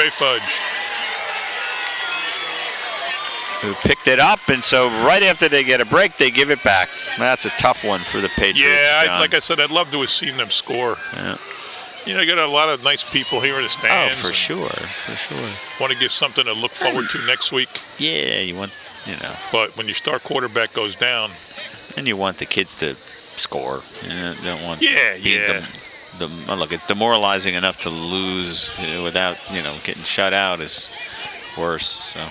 who picked it up, and so right after they get a break, they give it back. That's a tough one for the Patriots. Yeah, like I said, I'd love to have seen them score. Yeah. You know, you got a lot of nice people here in the stands. Oh, for sure. Want to give something to look forward to next week. Yeah, you want, you know. But when your star quarterback goes down. And you want the kids to score. You don't want look, it's demoralizing enough to lose without, getting shut out is worse. So.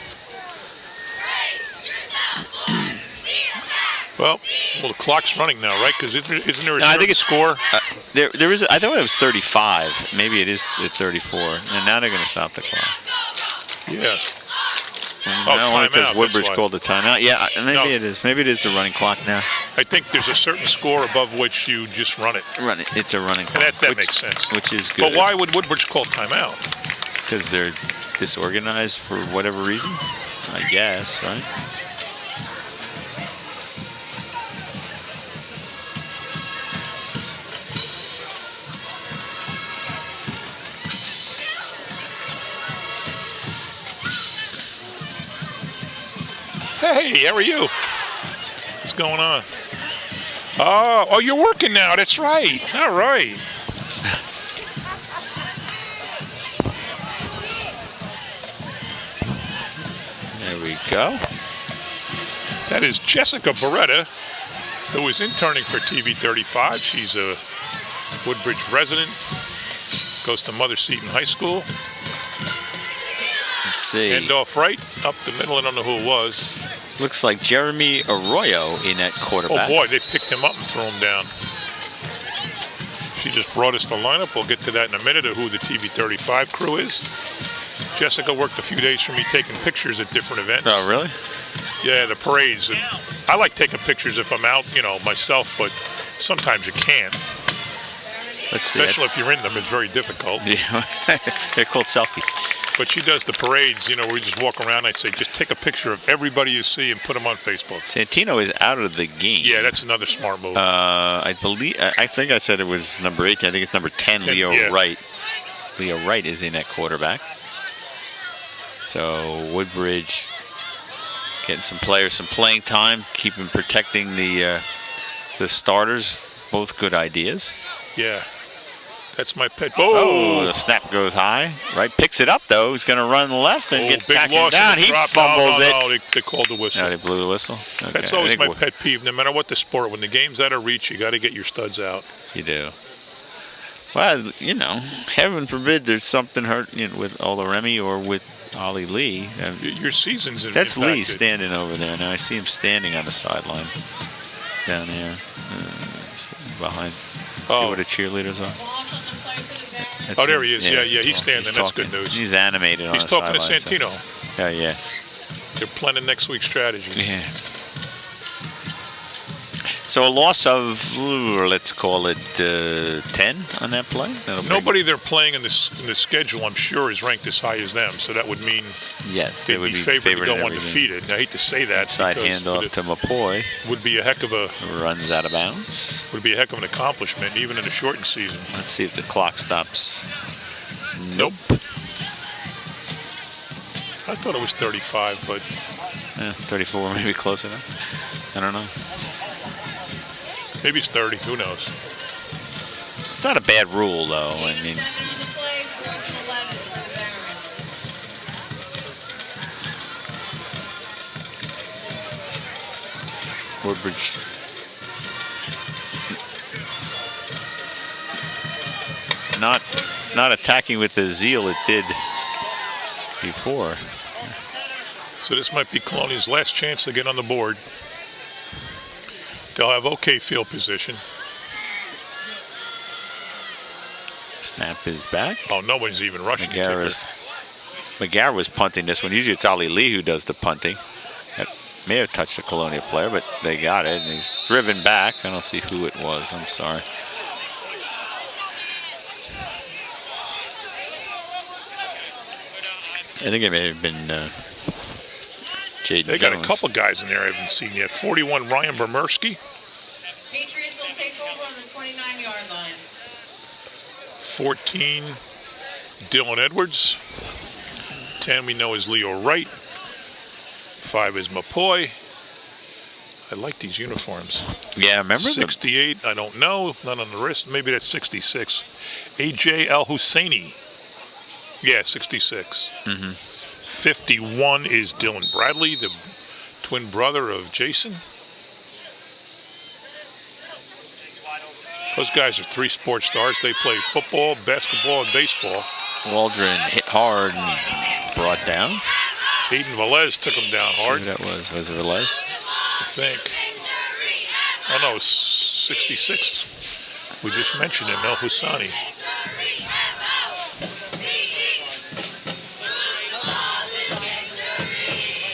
Well, the clock's running now, right? Because isn't there a I think it's score? There is. I thought it was 35. Maybe it is at 34. And now they're going to stop the clock. Yeah. Only because Woodbridge called the timeout. Yeah, maybe it is. Maybe it is the running clock now. I think there's a certain score above which you just run it. Run it. It's a running clock. And that makes sense. Which is good. But why would Woodbridge call timeout? Because they're disorganized for whatever reason, I guess, right? Hey, how are you? What's going on? Oh, you're working now. That's right. All right. There we go. That is Jessica Beretta, who is interning for TV 35. She's a Woodbridge resident. Goes to Mother Seton High School. Let's see. End off right, up the middle. I don't know who it was. Looks like Jeremy Arroyo in at quarterback. Oh boy, they picked him up and threw him down. She just brought us the lineup. We'll get to that in a minute of who the TV 35 crew is. Jessica worked a few days for me taking pictures at different events. Oh, really? Yeah, the parades. And I like taking pictures if I'm out, myself, but sometimes you can't. Let's see. Especially if you're in them, it's very difficult. Yeah, they're called selfies. But she does the parades, where we just walk around. I say, just take a picture of everybody you see and put them on Facebook. Santino is out of the game. Yeah, that's another smart move. I think I said it was number 18. I think it's number 10, Leo Wright. Leo Wright is in at quarterback. So Woodbridge getting some players some playing time, protecting the starters. Both good ideas. Yeah. That's my pet. Oh, the snap goes high. Right, picks it up, though. He's going to run left and get back down. He fumbles it. No, they called the whistle. No, they blew the whistle? Okay. That's always my pet peeve. No matter what the sport, when the game's out of reach, you got to get your studs out. You do. Well, heaven forbid there's something hurt with Olaremi or with Ollie Lee. Your season's That's impacted. Lee standing over there. Now I see him standing on the sideline down there behind. See what the cheerleaders are. Oh, there he is. Yeah, he's standing. That's good news. He's animated on the sideline. He's talking to Santino. So. Yeah. They're planning next week's strategy. Yeah. So a loss of, let's call it 10 on that play? Nobody they're playing in the schedule, I'm sure, is ranked as high as them. So that would mean they would be favored to go undefeated. I hate to say that. Side handoff to Mapoy. Would be a heck of a... Runs out of bounds. Would be a heck of an accomplishment, even in a shortened season. Let's see if the clock stops. Nope. I thought it was 35, but... 34, maybe close enough. I don't know. Maybe it's 30. Who knows? It's not a bad rule, though. I mean... Woodbridge. Not attacking with the zeal it did before. So this might be Colonia's last chance to get on the board. They'll have okay field position. Snap is back. Oh, no one's even rushing. McGarrett was punting this one. Usually it's Ollie Lee who does the punting. That may have touched the Colonia player, but they got it. And he's driven back. I don't see who it was. I'm sorry. I think it may have been Jaden They got Jones. a couple guys in there I haven't seen yet. 41, Ryan Bermersky. Patriots will take over on the 29-yard line. 14, Dylan Edwards. 10 we know is Leo Wright. 65 is Mapoy. I like these uniforms. Yeah, remember 68, I don't know. None on the wrist. Maybe that's 66. A.J. Al-Husseini. Yeah, 66. 51 is Dylan Bradley, the twin brother of Jason. Those guys are 3 sports stars. They play football, basketball, and baseball. Waldron hit hard and brought down. Hayden Velez took him down hard. See who that was. Was it Velez? I think. Oh, no, it's 66. We just mentioned him, El Husani.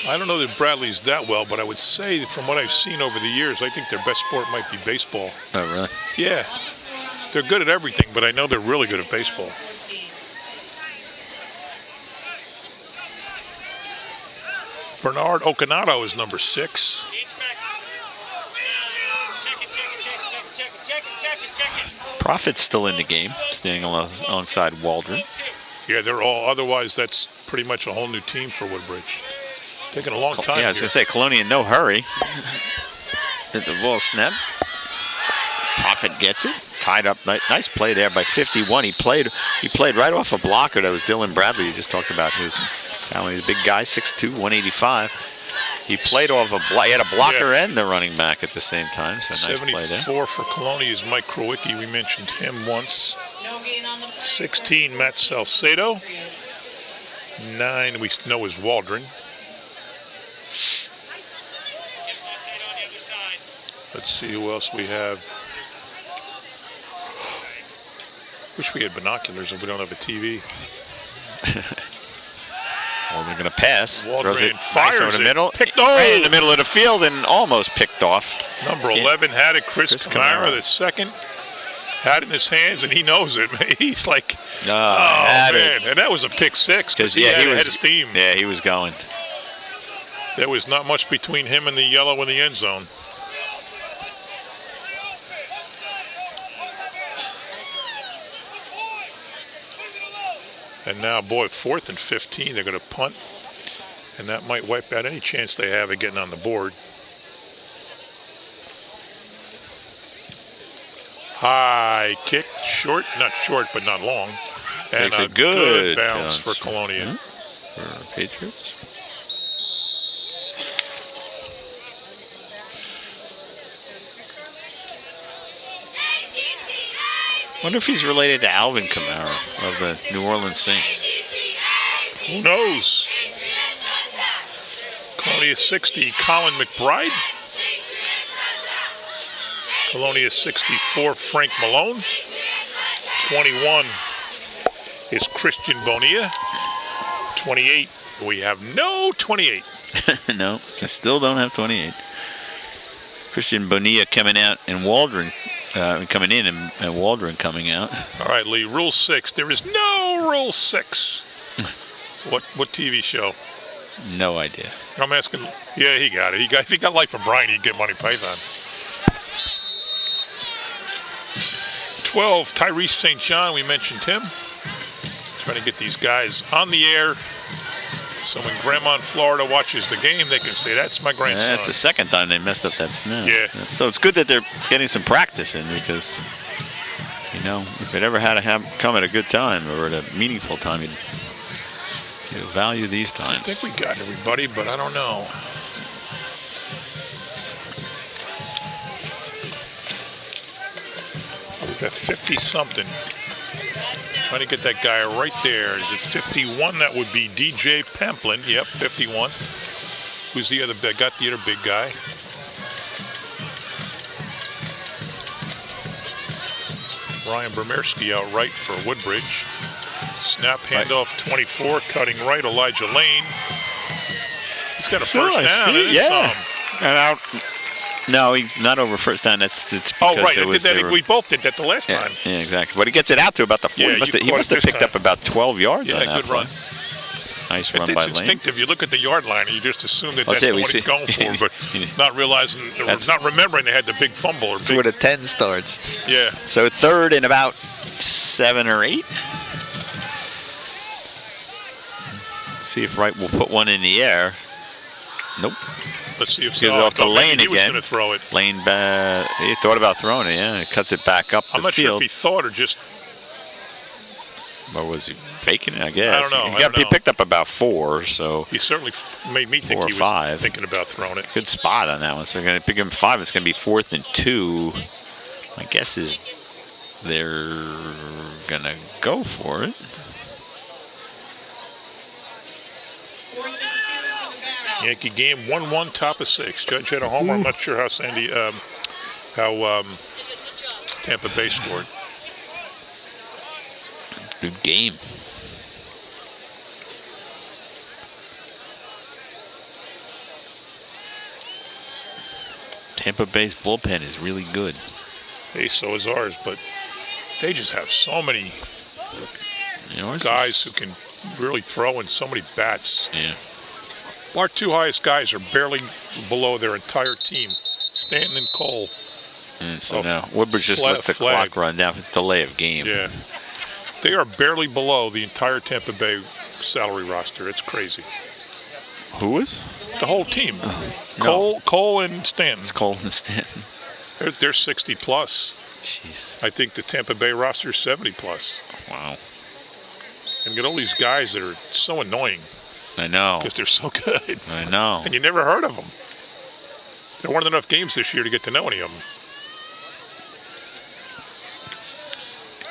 I don't know that Bradley's that well, but I would say that from what I've seen over the years, I think their best sport might be baseball. Oh, really? Yeah. They're good at everything, but I know they're really good at baseball. Bernard Okanado is number 6. Profit's still in the game, standing alongside Waldron. Yeah, they're all. Otherwise, that's pretty much a whole new team for Woodbridge. Taking a long time. Yeah, I was going to say, Colonia in no hurry. Hit the ball snap. Profit gets it. Tied up. Nice play there by 51. He played right off a blocker. That was Dylan Bradley. You just talked about his talent. He's a big guy, 6'2", 185. He played off he had a blocker and the running back at the same time. So nice play there. 74 for Colonia is Mike Krowicki. We mentioned him once. 16, Matt Salcedo. 9, we know is Waldron. Let's see who else we have. Wish we had binoculars and we don't have a TV. Well, they're going to pass. Waldron Throws it fires over the middle. Right in the middle of the field and almost picked off. Number 11 had it. Chris Kamara, the second. Had it in his hands, and he knows it. He's like, oh man. And that was a pick 6 because he had his team. Yeah, he was going. There was not much between him and the yellow in the end zone. And now, boy, 4th and 15, they're going to punt. And that might wipe out any chance they have of getting on the board. High kick, short, not short, but not long. And a good bounce for Colonia. For Patriots. Wonder if he's related to Alvin Kamara of the New Orleans Saints. Who knows? Colonia 60, Colin McBride. Colonia 64, Frank Malone. 21 is Christian Bonilla. 28, we have no 28. No, I still don't have 28. Christian Bonilla coming out and Waldron coming in and Waldron coming out. All right, Lee, Rule 6. There is no Rule 6. What TV show? No idea. I'm asking. Yeah, he got it. If he got Life of Brian, he'd get Monty Python. 12, Tyrese St. John. We mentioned him. Trying to get these guys on the air. So when Grandma in Florida watches the game, they can say, that's my grandson. That's the second time they messed up that snap. Yeah. So it's good that they're getting some practice in because, you know, if it ever had to come at a good time or at a meaningful time, you'd value these times. I think we got everybody, but I don't know. Was that 50-something? Trying to get that guy right there. Is it 51? That would be DJ Pamplin. Yep, 51. Who's the other big? Got the other big guy. Ryan Bremerski out right for Woodbridge. Snap handoff 24, cutting right, Elijah Lane. He's got a first down. Yeah. And out. No, he's not over first down. It's because we both did that the last time. Yeah, exactly. But he gets it out to about the 40. He must have picked up about 12 yards on that. Yeah, good run. Nice run by Lane. It's instinctive. You look at the yard line and you just assume that's the one he's going for, but not realizing, not remembering they had the big fumble. That's where the 10 starts. Yeah. So 3rd and about 7 or 8. Let's see if Wright will put one in the air. Nope. Let's see if Gives it off to Lane he was again. going to throw it. Lane, he thought about throwing it, yeah. He cuts it back up I'm the not sure field. if he thought or just... Or was he faking it, I guess? I don't know. He picked up about 4, so... He certainly made me think 4 or he was 5. thinking about throwing it. Good spot on that one. So they're going to pick him 5. It's going to be 4th and 2. My guess is they're going to go for it. Yankee game 1-1, top of 6. Judge had a homer. I'm not sure how Tampa Bay scored. Good game. Tampa Bay's bullpen is really good. Hey, so is ours, but they just have so many guys who can really throw in so many bats. Yeah. Our 2 highest guys are barely below their entire team, Stanton and Cole. And so now Woodbridge just lets the clock run down. It's delay of game. Yeah. They are barely below the entire Tampa Bay salary roster. It's crazy. Who is? The whole team. No. Cole and Stanton. It's Cole and Stanton. They're 60 plus. Jeez. I think the Tampa Bay roster is 70 plus. Wow. And get all these guys that are so annoying. I know. Because they're so good. I know. And you never heard of them. There weren't enough games this year to get to know any of them.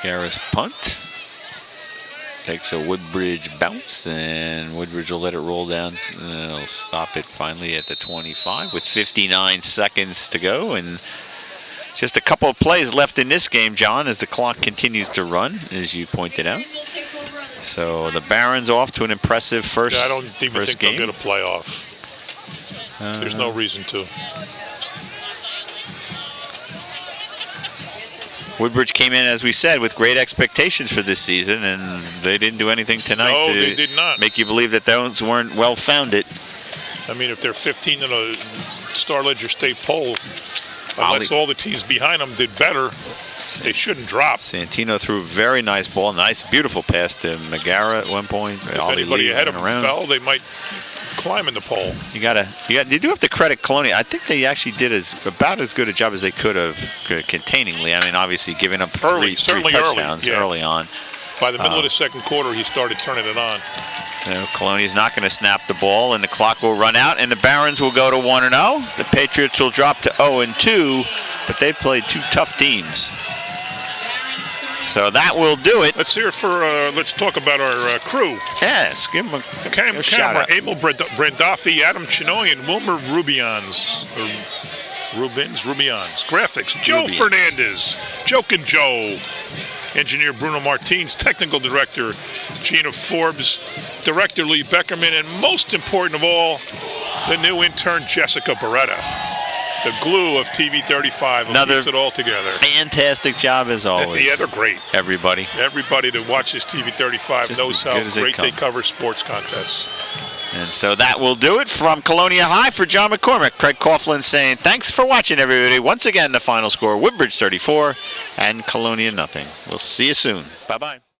Garris punt. Takes a Woodbridge bounce, and Woodbridge will let it roll down. And they'll stop it finally at the 25 with 59 seconds to go. And just a couple of plays left in this game, John, as the clock continues to run, as you pointed out. So the Barons off to an impressive first game. I don't even think they'll get a playoff. There's no reason to. Woodbridge came in, as we said, with great expectations for this season, and they didn't do anything tonight they did not. Make you believe that those weren't well-founded. I mean, if they're 15 in a Star Ledger State poll, unless all the teams behind them did better, they shouldn't drop. Santino threw a very nice ball, nice, beautiful pass to Megara at one point. If anybody ahead of them fell, they might climb in the poll. You do have to credit Colonia. I think they actually did about as good a job as they could have containing Lee. I mean, obviously giving up three touchdowns early on. By the middle of the second quarter, he started turning it on. Colonia's not going to snap the ball, and the clock will run out, and the Barons will go to 1-0. The Patriots will drop to 0-2, but they've played 2 tough teams. So that will do it. Let's hear let's talk about our crew. Yes, give them a shout out. Abel Brandafi, Adam Chinoy, and Wilmer Rubians. Rubians. Graphics, Joe Fernandez, Jokin' Joe. Engineer Bruno Martins, technical director Gina Forbes, director Lee Beckerman, and most important of all, the new intern Jessica Beretta. The glue of TV 35 who keeps it all together. Fantastic job as always. Yeah, they're great. Everybody that watches TV 35 just knows how great they cover sports contests. And so that will do it from Colonia High. For John McCormick, Craig Coughlin saying thanks for watching, everybody. Once again, the final score, Woodbridge 34 and Colonia nothing. We'll see you soon. Bye-bye.